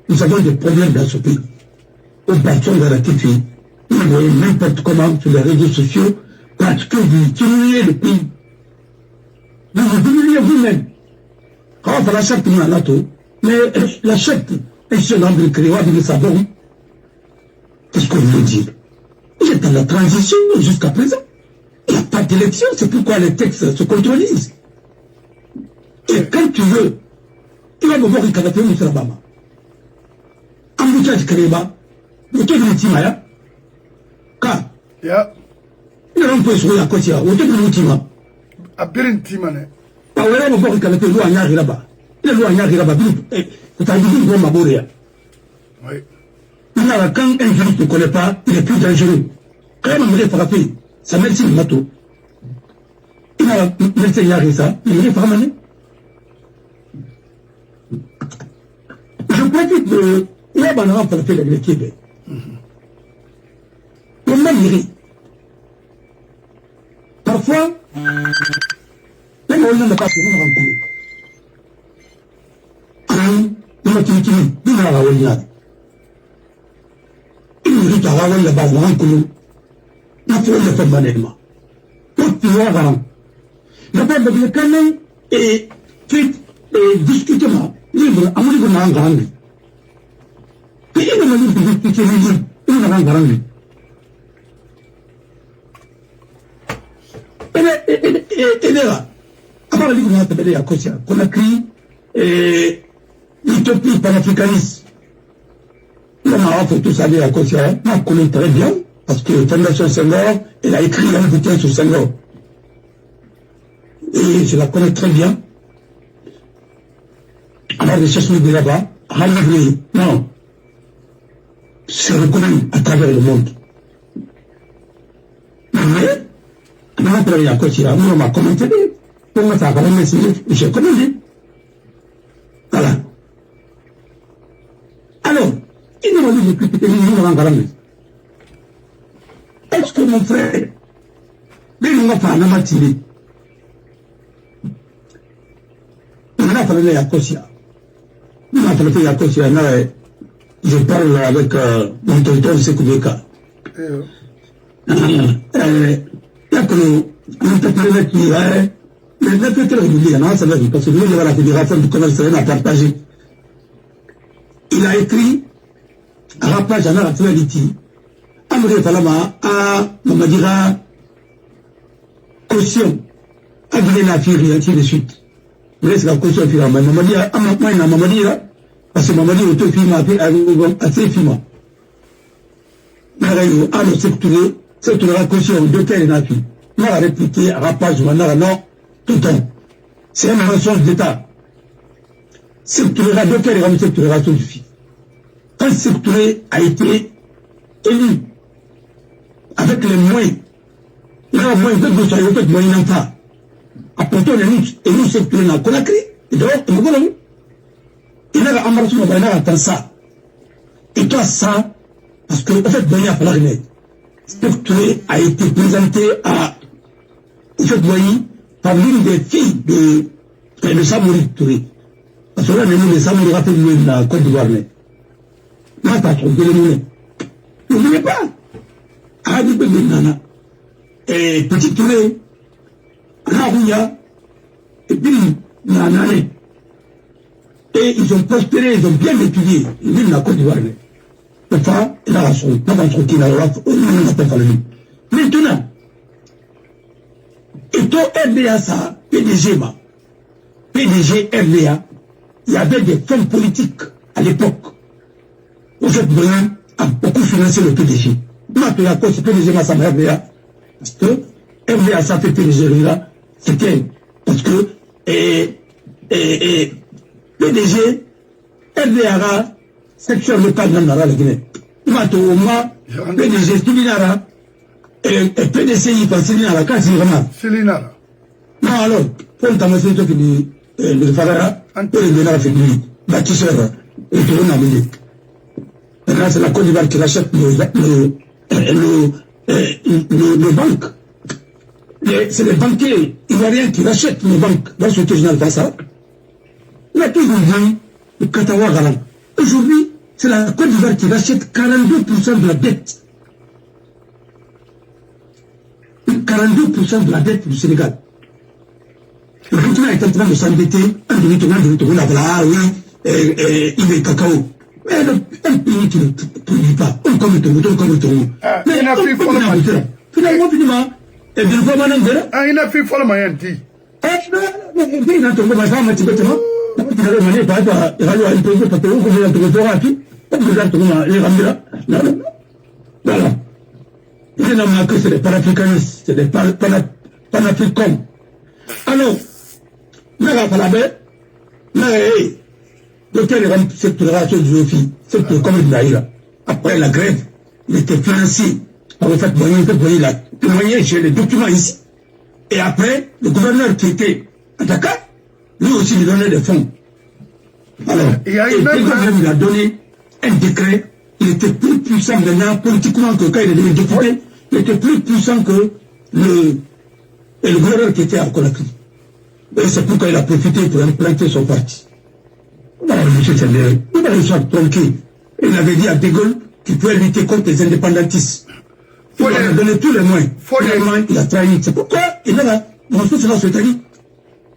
[SPEAKER 2] nous avons des problèmes dans ce pays. Au bâton de la fille, vous voyez n'importe comment sur les réseaux sociaux, parce que vous diminuez le pays. Vous diminuez vous-même. Quand on va la charte, nous, à mais la charte, et ce nombre de créoles, nous savons, qu'est-ce qu'on veut dire? Il est dans la transition jusqu'à présent. Il n'y a pas d'élection, c'est pourquoi les textes se contredisent. Et quand tu veux, il va me voir une canapé ou une Bama. Embouteillage Kéréba, vous tenez le Timaya. Car, il y a un peu sur la côte, vous tenez le Tima.
[SPEAKER 1] A birin Timane.
[SPEAKER 2] Ah, ouais, on va voir une canapé ou un yari là-bas. Il y a un yari là-bas, vous avez dit que vous avez
[SPEAKER 1] oui.
[SPEAKER 2] Maintenant, quand un juriste ne connaît pas, il est plus dangereux. Quand on me frapper, ça merci le bateau. Il a merci Yari ça, il me frapper. Je profite de. Il y a un enfant qui fait le Québec. On m'a dit. Parfois, même on n'a pas pu nous rencontrer. On m'a dit qu'il y a un enfant. Il y a un enfant. Il faut le faire manuellement. Pour pouvoir la part de quand même et discutement libre à mon niveau de grande. Et il m'a dit de discuter libre, il m'a grande. Et là, à part le livre de la Kosia, qu'on a créé l'utopie panafricaniste. On a fait tout ça à Kosia, on connaît très bien. Parce que Fondation Senghor, elle a écrit un bouquin sur Senghor. Et je la connais très bien. Alors, je cherche de là-bas, à livrer. Non. Se reconnaît à travers le monde. Mais, on a travaillé à côté, on m'a commenté. Pour moi, ça a quand même essayé. J'ai commandé. Voilà. Alors, il m'a dit de critiquer les gens en Garamé. Est-ce que mon frère, il m'a fait un amatiré? Il m'a fait la Kosia. Il m'a fait la Kosia. Je parle avec mon tonton Sekoubeka. Il y a que l'interprète qui est. L'interprète qui dit, non, ça va dire, parce que nous, la Fédération du commerce a partagé. Il a écrit à la page en Arabie. Amré Falama a Mamadira caution a donné la fille ainsi de suite. Vous laissez la caution fille mais Mamadira a Mamadira parce que Mamadira auto fille m'a fait assez fille. Narayo a le secteur la caution de quelle na fille. N'a répliqué à rapage ou non tout le temps. C'est un mensonge d'État. Secteur de quelle est secteur tout fille. Quand secteur a été élu avec les moyens, il y a un moyen de gauche, il y a un moyen d'enfant. Apportons les niches, et nous, c'est que nous avons créé. Et donc, nous avons il y a un marché, il y a un ça. Et toi, ça, parce que, en fait, il y a la Spectre a été présenté à, cette moyen, par l'une des filles de Samouri Touré. Parce que là, les Samouri rappellent la Côte d'Ivoire. Là, t'as trompé les monnaies. Vous ne voulez pas? Et petit Touré, Narouya, et puis Nanane. Et ils ont prospéré, ils ont bien étudié. Ils vivent dans la Côte d'Ivoire. Enfin, il a son, pas dans son qui n'a pas fallu. Maintenant, et toi, RDA, ça, PDG, RDA, il y avait des fonds politiques à l'époque. Au fait, Brian a beaucoup financé le PDG. Maintenant, à cause du PDG, ça m'a RDA. Parce que RDA, ça fait PDG, là, c'était parce que, PDG, RDA, section locale dans la Guinée. Maintenant, au moins, PDG, Silinara, et PDC, il passe Silinara, quand c'est vraiment.
[SPEAKER 1] Silinara.
[SPEAKER 2] Non, alors, pour le temps, c'est toi qui dit, le Fagara, et le Nara fait lui, bâtisseur, et tout le monde a mis. Maintenant, c'est la Côte d'Ivoire qui rachète le banque. C'est les banquiers ivoiriens qui rachètent nos banques dans ce que je n'ai pas ça. Il a toujours dit le Katawa Galan. Aujourd'hui, c'est la Côte d'Ivoire qui rachète 42% de la dette. 42% de la dette du Sénégal. Le Burkina est en train de s'endetter. Un demi-tour, là, oui, il est cacao. Mais un pays qui ne produit pas, on comme le Togo. Mais il a fait finalement, et bien, comment on dit?
[SPEAKER 1] Ah, il a fait follement, il a dit.
[SPEAKER 2] Il a tombé ma femme, il a que c'est des panafricanistes, c'est des panafricains. Alors, docteur cette relation de Zofi, cette commune après la grève, il était financé. On a fait moyen chez les documents ici. Et après, le gouverneur qui était à Dakar, lui aussi lui donnait des fonds. Alors, il a donné un décret. Il était plus puissant maintenant politiquement que quand il est devenu député. Il était plus puissant que le gouverneur qui était à Conakry. Et c'est pourquoi il a profité pour implanter son parti. Monsieur Sendéré, il a tranquille. Il avait dit à De Gaulle qu'il pouvait lutter contre les indépendantistes. Il a donné tous les moyens. Il a trahi. C'est pourquoi il est là. Mon fils là, c'est dit.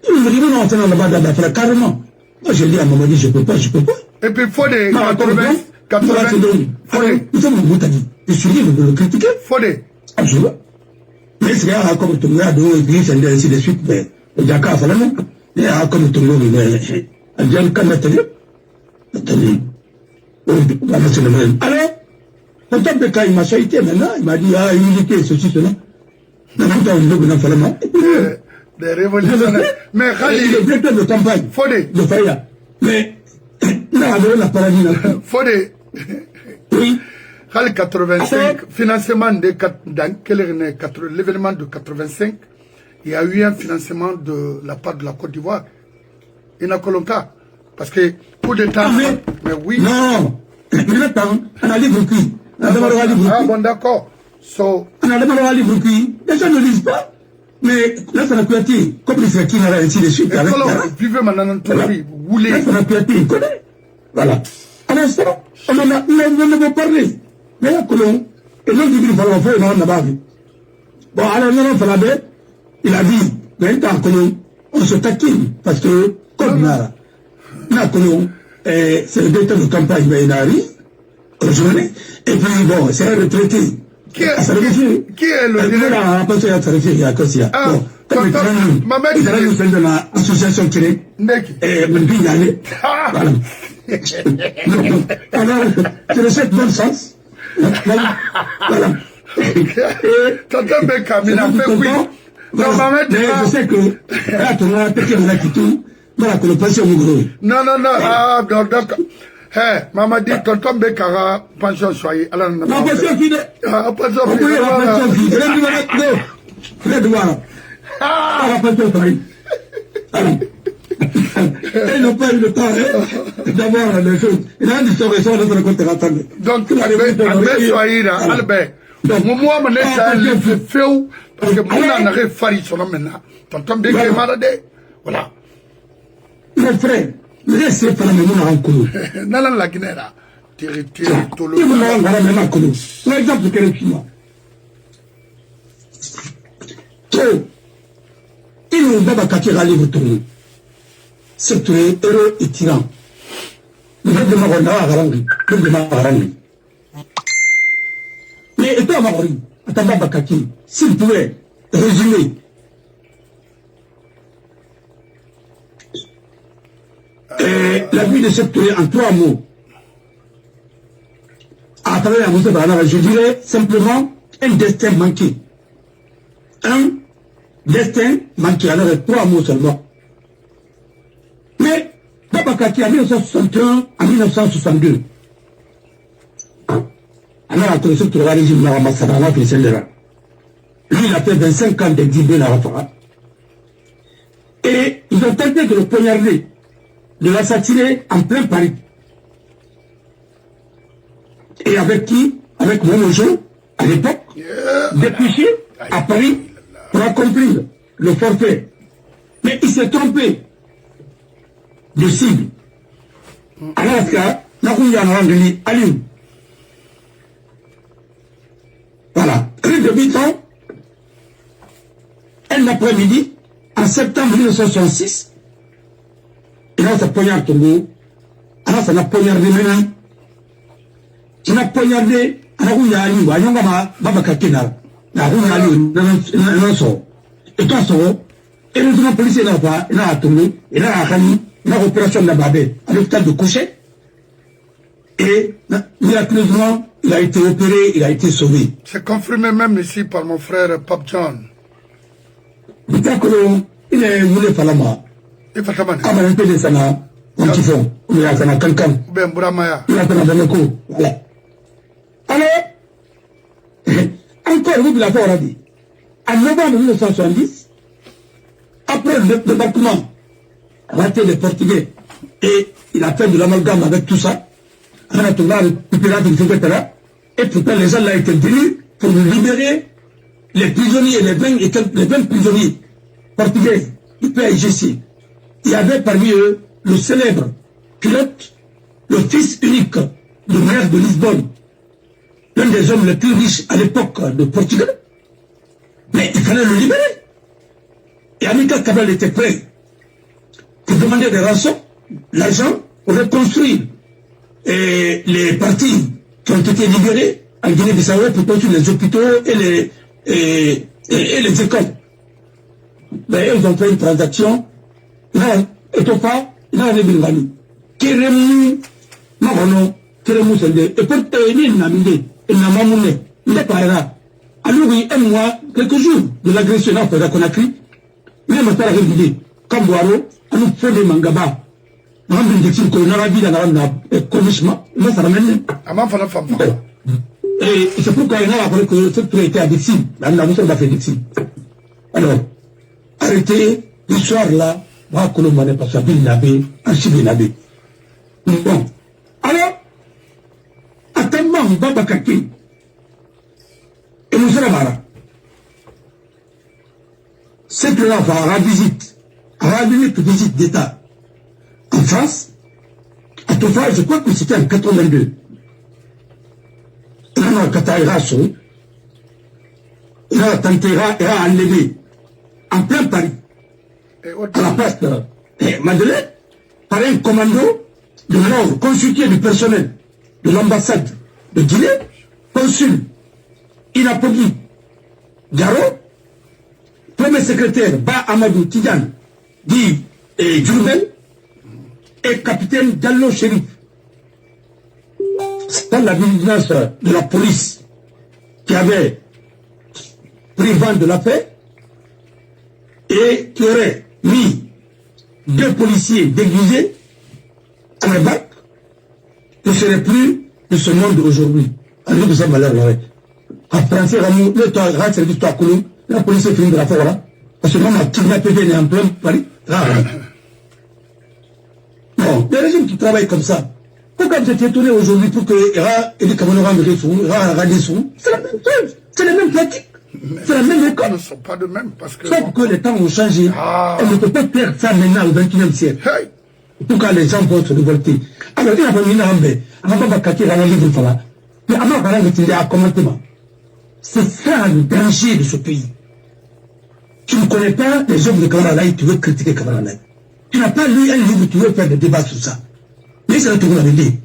[SPEAKER 2] Il me dit non, on est là-bas dans la carrément. Moi, j'ai dit à Mamadi, je peux pas.
[SPEAKER 1] Et puis, il faut des 80.
[SPEAKER 2] Nous sommes au Boutani. Je suis libre de le critiquer.
[SPEAKER 1] Fodé.
[SPEAKER 2] Absolument. Mais c'est là, comme tout le monde, et puis, c'est ainsi de suite, mais, le Dakar, ça va, il y a comme tout le monde, mais, il y a un cas matériel. Attendez. Alors, quand on peut il m'a chaité maintenant, il m'a dit, ah, humilité, ceci, cela.
[SPEAKER 1] Des révolutionnaires. Mais
[SPEAKER 2] il est directeur de campagne.
[SPEAKER 1] Fodé.
[SPEAKER 2] De Faya. Mais, il a donné la paradis.
[SPEAKER 1] Fodé.
[SPEAKER 2] Oui.
[SPEAKER 1] 85, financement de l'événement de 85, il y a eu un financement de la part de la Côte d'Ivoire. Il n'a que l'onca. Parce que pour des temps. Mais oui.
[SPEAKER 2] Non. On a libre qui.
[SPEAKER 1] Ah bon, d'accord. So.
[SPEAKER 2] On a demandé à libre qui. Les gens ne lisent pas. Mais là, ça n'a pas été. Comme les Fakir, ainsi de suite.
[SPEAKER 1] Vivez maintenant dans tout le pays. Vous voulez.
[SPEAKER 2] Là, ça n'a pas été. Il connaît. Voilà. À l'instant, on ne veut parler. Mais là, et l'autre dit qu'il fallait faire une bonne vu. Bon, alors, il a dit, mais on se taquine, parce que, comme là, c'est le directeur de campagne, mais il arrive, aujourd'hui, et puis, bon, c'est un retraité.
[SPEAKER 1] Qui est le
[SPEAKER 2] directeur? Il a fait de l'association créée. Et voilà. Alors, c'est le seul bon sens. Voilà.
[SPEAKER 1] Tonton Bekam, il a fait oui.
[SPEAKER 2] Mais je sais que là, tu as pété mon attitude. Voilà, que le patient est
[SPEAKER 1] non. Ah, donc. Hé, maman dit, tonton Bekara, pension soyez. Alors, non,
[SPEAKER 2] pension fide.
[SPEAKER 1] Ah, pension fide.
[SPEAKER 2] Pension fide. Ah, pension fide. Ils n'ont pas eu le temps d'avoir les choses. Il a dit sur les choses de notre côté.
[SPEAKER 1] Donc, Albert soyez là, Albert. Donc, moi, je suis fait, parce que moi, on a fait sur le maintenant. Tonton Bekara est malade. Voilà.
[SPEAKER 2] Mon frère, laissez pas la mémoire en coulou.
[SPEAKER 1] Nalan la Guinée là. Tiri, tolo.
[SPEAKER 2] Il me l'a la mémoire en coulou. L'exemple que je suis moi. Il nous va bâtir à livre tourné. C'est heureux et tyran. Le de Marona à Rangi. Le de Marani. Mais et toi, Maroni, à ta babakaki, s'il pouvait résumer. La vie de cette en 3 mots. À travers la montée de je dirais simplement un destin manqué. Un destin manqué. Alors, 3 mots seulement. Mais, Babakaki en 1961, en 1962. Alors, à connaissance de la régime de la Massarana, lui, il a fait 25 ans d'exil de la Rafara. Et ils ont tenté de le poignarder, de l'assassiner en plein Paris. Et avec qui? Avec Momojo, à l'époque, dépêché à Paris pour accomplir le forfait. Mais il s'est trompé de cible. Alaska, Nakuya Randeli, Aliou. Voilà. Rue de Biton, un après-midi, en septembre 1966, il a sa poignarde tombée. Alors ça n'a poignardé maintenant. Il n'a poignardé. Alors il y a Aliou, Ayongama, Babakakina. La roue Aliou, non so. Et toi so. Et le policier n'a pas, il a tombé, il a ramené, il a opération de la Babé, à l'hôpital de Couchet. Et miraculeusement, il a été opéré, il a été sauvé.
[SPEAKER 1] C'est confirmé même ici par mon frère Pop John.
[SPEAKER 2] Il est voulu Falama.
[SPEAKER 1] Il fait comment?
[SPEAKER 2] Comme un peu de Sana, un petit fond, il a Sana Kankan.
[SPEAKER 1] Ben Bouramaya.
[SPEAKER 2] Il a Sana Daneko. Voilà. Alors, encore vous l'avez encore dit. En novembre 1970, après le débarquement, raté les Portugais, et il a fait de l'amalgame avec tout ça, et pourtant les gens là étaient venus pour libérer les prisonniers, les 20 prisonniers portugais du PAIGC. Il y avait parmi eux le célèbre pilote, le fils unique du maire de Lisbonne, l'un des hommes les plus riches à l'époque de Portugal. Mais il fallait le libérer. Et Amilcar Cabral était prêt pour demander des rançons, l'argent pour reconstruire les parties qui ont été libérées en Guinée-Bissau pour construire les hôpitaux et les écoles. Ben, ils ont fait une transaction. Là, et tout ça, là, on est venu. Kérémou, Marono, Kérémou, c'est et pour tenir une amie, il n'a pas mouné, il n'est pas là. Alors, oui, un mois, quelques jours de l'agression à Conakry, mais ma père a révidé, comme Boiro, à nous faire des mangabas. Et c'est pourquoi il a appris que ce qui était addictif. Alors, arrêtez, l'histoire là, va que l'on m'a pas sa ville nabé, un civil nabé. Bon. Alors, attends-moi, Baba Kaki. Et nous sommes là. C'est que là, on va à la visite d'État. En France, à tout fois, je crois que c'était en 82. Il a tenté à enlever en plein Paris, à la place de Madeleine, par un commando de l'ordre constitué du personnel de l'ambassade de Guinée, consul Inapogui Garo, premier secrétaire Ba Amadou Tidjane, dit Djourvel, et capitaine Diallo Chérif. C'est la vigilance de la police qui avait pris vent de l'affaire et qui aurait mis 2 policiers déguisés à la barque, ne serait plus de ce monde aujourd'hui. Alors nous sommes malheurs là. En français, le temps rend service à Koulou, la police est finie de la forêt là, parce que même la kidnappé est en plein Paris. Bon, les régimes qui travaillent comme ça, pourquoi vous êtes étonné aujourd'hui pour que et les Camerounais rendent sous, c'est la même chose, c'est la même pratique, c'est la même école.
[SPEAKER 1] Ils ne sont pas de même parce que...
[SPEAKER 2] Sauf que les temps ont changé, on ne peut pas faire ça maintenant au XXIe siècle. Hey. Pourquoi les gens vont se révolter? Alors, il y a pas une ambe, on va pas cacher la livre de là. Mais avant, on va retirer à commentement. C'est ça le danger de ce pays. Tu ne connais pas les hommes de Kamara et tu veux critiquer Kamara. Tu n'as pas lu un livre, tu veux faire des débats sur ça. Mais c'est là que vous l'avez dit.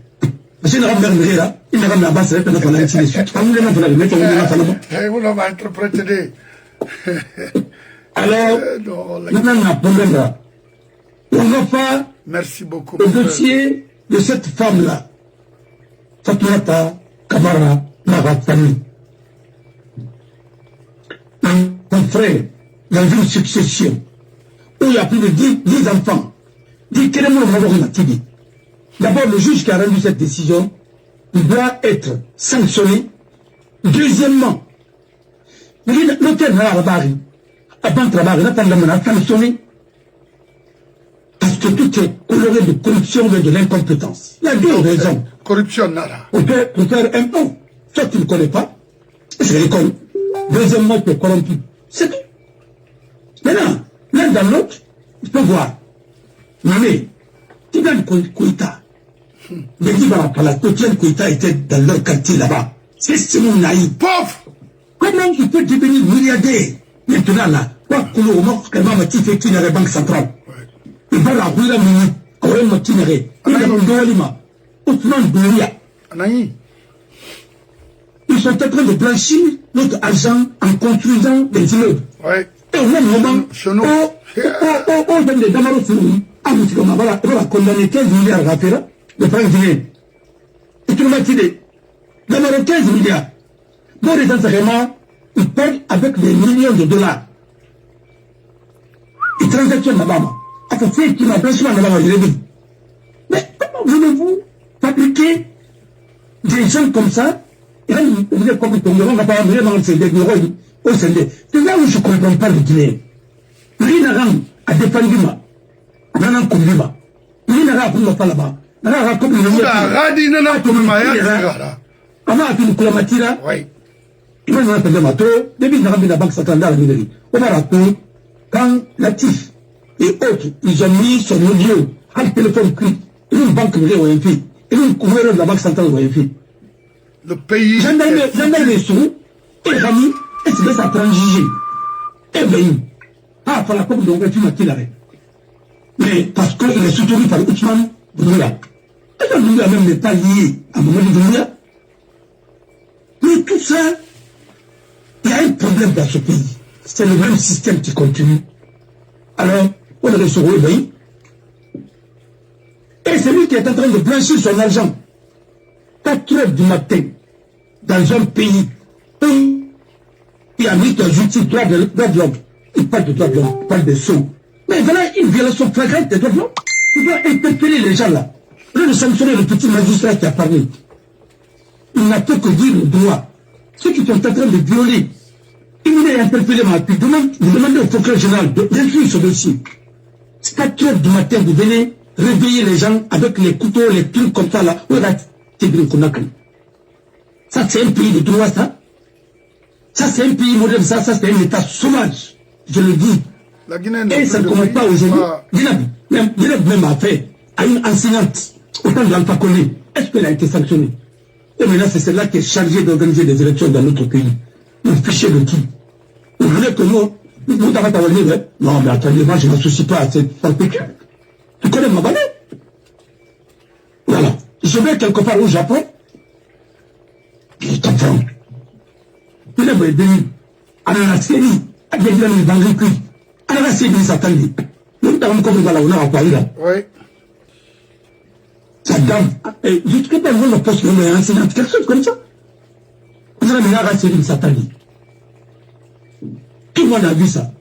[SPEAKER 2] Parce qu'il n'a pas de là, il n'a pas de base, il n'a pas de ainsi de suite.
[SPEAKER 1] Vous l'avez interprété.
[SPEAKER 2] Alors, maintenant, on a un problème là. On va faire
[SPEAKER 1] merci beaucoup,
[SPEAKER 2] le dossier de cette femme-là. Fatoumata Kamara Navatani. Mon frère, dans une succession, où il y a plus de 10 enfants, dit quel est mon dit. D'abord, le juge qui a rendu cette décision, il doit être sanctionné. Deuxièmement, l'hôtel n'a pas sanctionné. Parce que tout est coloré de corruption ou de l'incompétence. Il y a deux raisons.
[SPEAKER 1] Corruption, nada.
[SPEAKER 2] Pour faire un peu. Soit tu ne connais pas, c'est l'école. Deuxièmement, tu es corrompu. C'est tout. Maintenant, l'un dans l'autre, tu peux voir. Mais, tu gagnes Koïta. Mais dis pas la Kotienne Koïta était dans leur quartier là-bas. C'est mon naïf.
[SPEAKER 1] Pauvre!
[SPEAKER 2] Comment tu peux devenir milliardaire? Maintenant là, quoi que le moment que maman tu fais qui n'a la banque centrale. Il va la rue la minute. Quand même tu n'aurais. Il a un dolima. Ousmane Douria.
[SPEAKER 1] Anaï.
[SPEAKER 2] Ils sont en train de blanchir notre argent en construisant des immeubles.
[SPEAKER 1] Ouais.
[SPEAKER 2] Et au même moment,
[SPEAKER 1] Chez nous.
[SPEAKER 2] on donne des damaros sur nous. Ah, mais c'est comme ça, on va condamner 15 milliards à faire de francs guinéens. Et tu m'as dit, damaros 15 milliards. Bon, les enseignements, ils payent avec des millions de dollars. Ils transactionnent là-bas. À ce fait qu'il m'a blanchiment là-bas, je l'ai dit. Mais comment voulez-vous fabriquer des gens comme ça? Et là, vous êtes comme on va pas amener dans le CND, au CND. C'est là où je ne comprends pas le Guinée. Rien à défendre moi. On a un combat. Rien à faire là-bas. On a un combat.
[SPEAKER 1] On a radis, on a un combat.
[SPEAKER 2] On a fait une colamatira.
[SPEAKER 1] Oui.
[SPEAKER 2] Il va nous appeler Mato. Depuis que nous avons la banque centrale dans la minerie. On va rappeler quand Latif et autres, ils ont mis son audio, un téléphone cri, une banque de l'OMP, une couverture de la banque centrale de l'OMP.
[SPEAKER 1] Le pays.
[SPEAKER 2] J'en ai les sous, et Rami, et c'est de sa transiger. Et bien, ah, il la coupe de l'OMP, tu m'as mais parce qu'il est soutenu par Ousmane Doumbouya. Et Doumbouya même n'est pas lié à Mamadou Doumbouya. Mais tout ça, il y a un problème dans ce pays. C'est le même système qui continue. Alors, on est sur le pays. Et c'est lui qui est en train de blanchir son argent. 4 heures du matin, dans un pays où il y a mis la justice droit de l'homme. Il parle de droit de l'homme, il parle de sceaux. Mais voilà une violation flagrante des droits de l'homme. Tu dois interpeller les gens là. Là, de sanctionner le petit magistrat qui a parlé. Il n'a fait que dire le droit. Ceux qui sont en train de violer, il voulait interpeller ma fille. Vous demandez au procureur général d'instruire ce dossier. 4 heures du matin, vous venez réveiller les gens avec les couteaux, les trucs comme ça là. Ça, c'est un pays de droit, ça. Ça, c'est un pays moderne, ça, c'est un état sauvage. Je le dis.
[SPEAKER 1] La Guinée
[SPEAKER 2] et ça ne commence pas aujourd'hui. Guinée même a fait à une enseignante, autant de l'Alpha Condé. Est-ce qu'elle a été sanctionnée? Et maintenant, c'est celle-là qui est chargée d'organiser des élections dans notre pays. Vous fichez de qui? Vous voulez que nous t'avons pas venir, hein? Non, mais attendez, moi, je ne m'associe pas à cette perpétuelle. Tu connais ma balai? Voilà. Je vais quelque part au Japon. Je t'entends. Il est venu à la série, à des gens dans le cul. À la série, ça s'attendait. Nous t'avons compris là, on a parlé là.
[SPEAKER 1] Oui.
[SPEAKER 2] Sa dame, jusqu'à maintenant, le poste de l'enseignante, quelque chose comme ça. Vous avez mis la série, ça s'attendait. Tout le monde a vu ça.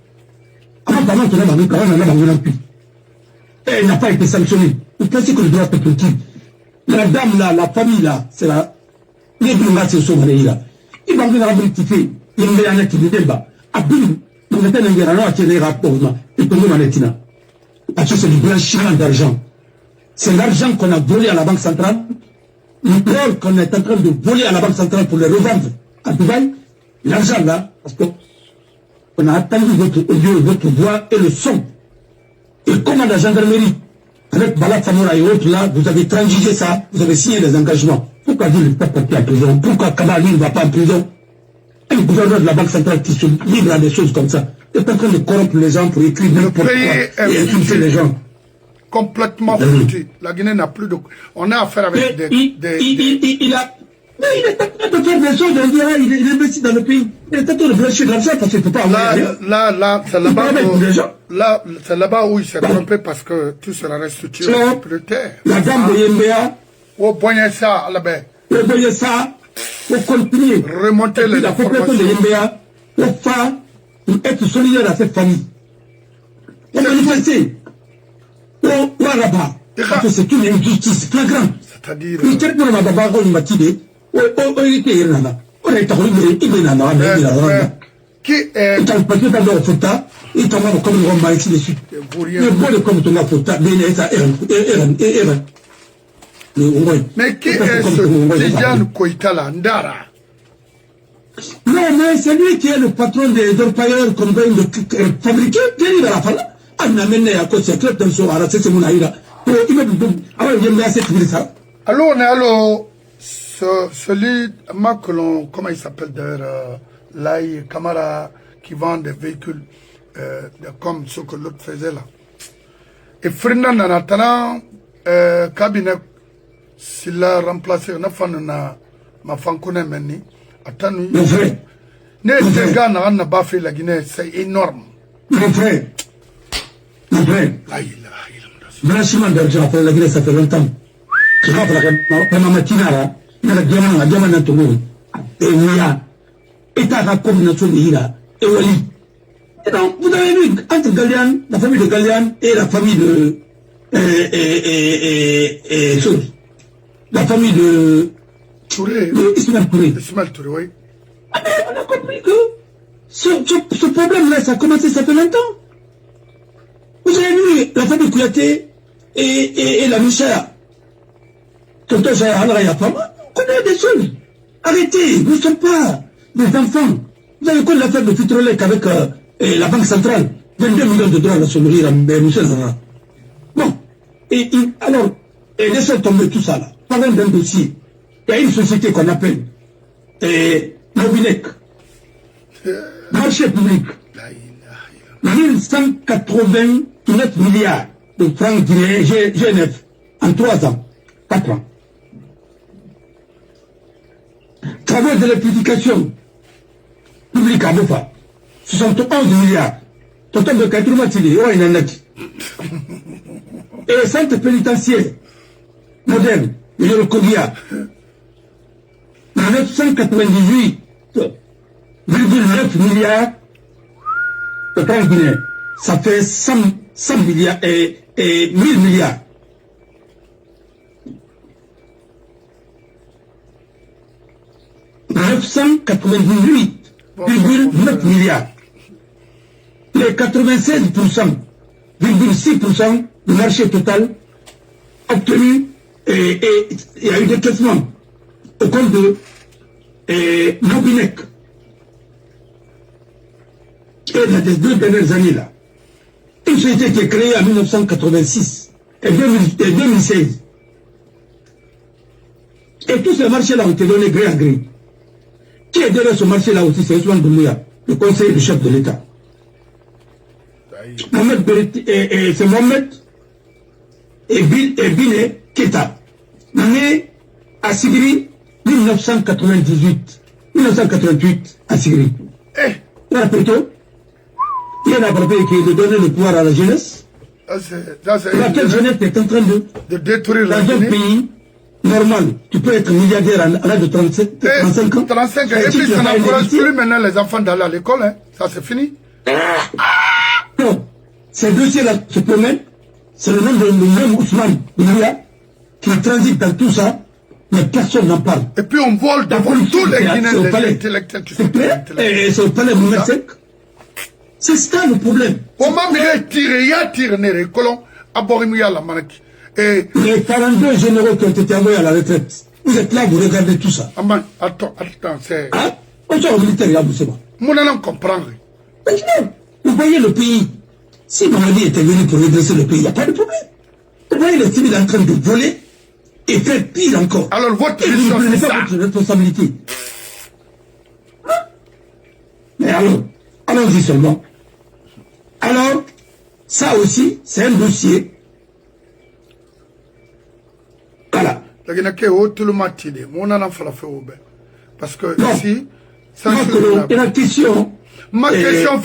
[SPEAKER 2] Avant, pendant qu'on a dans le carré, on a dans le cul. Et il n'a pas été sanctionné. Vous pensez que le droit est petit. La dame là, la famille là, c'est là. Les Boulombas, c'est ce que là. Il va venir à rectifier. Il va venir à rectifier. Il va venir à rectifier. Parce que c'est du blanchiment d'argent. C'est l'argent qu'on a volé à la Banque centrale. L'or qu'on est en train de voler à la Banque centrale pour le revendre à Dubaï. L'argent là, parce qu'on a attendu votre audio, votre voix et le son. Et comment la gendarmerie, avec Bala Samoura et autres là, vous avez transigé ça, vous avez signé des engagements. Pourquoi vous ne pas partir en prison? Pourquoi Kabali ne va pas en prison? Et le gouverneur de la Banque centrale qui se livre à des choses comme ça, est en train de corrompre les gens pour écrire n'importe quoi et insulter les gens.
[SPEAKER 1] Complètement foutu. La Guinée n'a plus de... On a affaire avec
[SPEAKER 2] il a... Mais il est en train de faire des choses, on dirait, il investit dans le pays. Il est en train de blanchir de l'argent parce qu'il ne peut pas avoir rien.
[SPEAKER 1] Là, c'est là-bas où il s'est trompé parce que tout sera restitué au propriétaire.
[SPEAKER 2] La dame de Yembea.
[SPEAKER 1] Au Boyessa, à la baie.
[SPEAKER 2] Au Boyessa, au continuer.
[SPEAKER 1] Remonter les
[SPEAKER 2] informations. La population de Yembea, au fa, pour être solidaire à cette famille. Au manifester. Au Araba. Parce que c'est une injustice flagrante.
[SPEAKER 1] C'est-à-dire... Qui est...
[SPEAKER 2] Il t'a pas tout d'abord au fota, il t'a mal comme un maïs dessus. Mais bon, comme ton fota,
[SPEAKER 1] mais qui est ce Tidiane Koïta Ndara?
[SPEAKER 2] Non, mais c'est lui qui est le patron des orpailleurs qu'on vient de fabriquer. Quel est la femme? On a mené à cause de cette personne à la c'est mon aïra.
[SPEAKER 1] Alors, celui, Macron, comment il s'appelle d'ailleurs, Laï Camara, qui vend des véhicules comme ce que l'autre faisait là. Et Frindan Nanatana, cabinet, s'il l'a remplacé, ma femme connaît maintenant. Attends,
[SPEAKER 2] mon frère.
[SPEAKER 1] Les gars n'ont pas fait la Guinée, c'est énorme.
[SPEAKER 2] Mon frère. Mon frère. Blanchiment d'argent pour la Guinée, ça fait longtemps. Je vois que la matinale, il y a la diamant dans tout le monde. Et il y a État de combinaison de Hira et Wali. Et donc, vous avez vu, entre Galian, la famille de Galian et la famille de. La famille de.
[SPEAKER 1] Touré.
[SPEAKER 2] Ismaël Touré.
[SPEAKER 1] Ismaël Touré, oui.
[SPEAKER 2] Ah, mais on a compris que ce problème-là, ça a commencé, ça fait longtemps. Vous avez vu la famille Kouyaté et la Michère. Tonton Chaya, on connaît des choses. Arrêtez, nous ne sommes pas des enfants. Vous avez connu l'affaire de Fitrolec avec la Banque centrale. 22 millions de dollars à se nourrir, monsieur Zara. Bon. Alors, laissez tomber tout ça là. Parlons d'un dossier. Il y a une société qu'on appelle Mobilec. Marché public. 1189 milliards de francs guinéens GNF en 3 ans, 4 ans. Travaux d'électrification publique à Bofa, 71 milliards. Total de 80 milliards. Et centre pénitentiaire moderne, le Kogia, 998,9 milliards de francs guinéens. Ça fait 100 milliards et 1000 milliards. « 998,9 milliards. Les 96,6% du marché total obtenu et il y a eu des décaissements au compte de Mobinec. Et dans les 2 dernières années là, une société qui est créée en 1986 et 2016. Et tous ces marchés-là ont été donnés gré à gré. Qui est derrière ce marché-là aussi, c'est Ousmane Doumbouya, le conseiller du chef de l'État. C'est Mohamed et Bine Keta, né à Sigri, 1988 à Sigri. Il y a un qui de donner le pouvoir à la jeunesse. Laquelle jeunesse est en train de
[SPEAKER 1] détruire la
[SPEAKER 2] Guinée. Dans un pays normal, tu peux être milliardaire à l'âge de 35 ans.
[SPEAKER 1] 35 ans. Et puis ça n'encourage plus maintenant les enfants d'aller à l'école. Hein. Ça c'est fini.
[SPEAKER 2] Non. Ces dossiers-là se promènent. C'est le nom de même Ousmane Doumbouya qui transite dans tout ça, mais personne n'en parle.
[SPEAKER 1] Et puis on vole devant tous les Guinéens, les intellectuels qui sont
[SPEAKER 2] et c'est au palais Mohamed Sek. C'est ça le problème.
[SPEAKER 1] Comment il y a tiré les colons à Borimouya la Manaki. Et
[SPEAKER 2] les 42 généraux qui ont été envoyés à la retraite, vous êtes là, vous regardez tout ça.
[SPEAKER 1] Attends, c'est...
[SPEAKER 2] Hein? On est militaire là, vous savez.
[SPEAKER 1] Mon allons comprendre.
[SPEAKER 2] Maintenant, vous voyez le pays. Si Mamadi était venu pour redresser le pays, il n'y a pas de problème. Vous voyez les civils en train de voler et faire pire encore.
[SPEAKER 1] Alors votre
[SPEAKER 2] mission, c'est ça. Votre responsabilité. Hein? Mais alors, allons-y seulement. Alors, ça aussi, c'est un dossier. Voilà.
[SPEAKER 1] Parce que
[SPEAKER 2] non.
[SPEAKER 1] ici,
[SPEAKER 2] la question.
[SPEAKER 1] Ma question,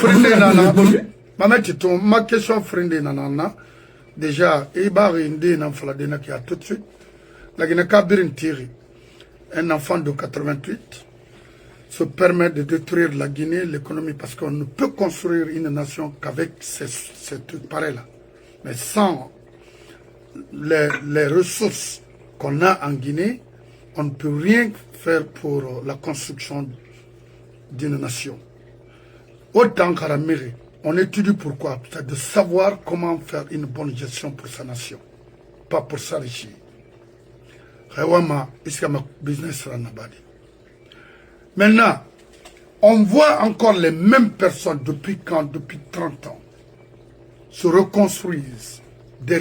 [SPEAKER 1] ma question, déjà, tout de suite. Un enfant de 88 se permet de détruire la Guinée, l'économie, parce qu'on ne peut construire une nation qu'avec ces trucs pareils-là. Mais sans les ressources qu'on a en Guinée, on ne peut rien faire pour la construction d'une nation. Autant qu'Aramiri, on étudie pourquoi. C'est de savoir comment faire une bonne gestion pour sa nation. Pas pour s'enrichir. Business. Maintenant, on voit encore les mêmes personnes depuis quand? Depuis 30 ans se reconstruisent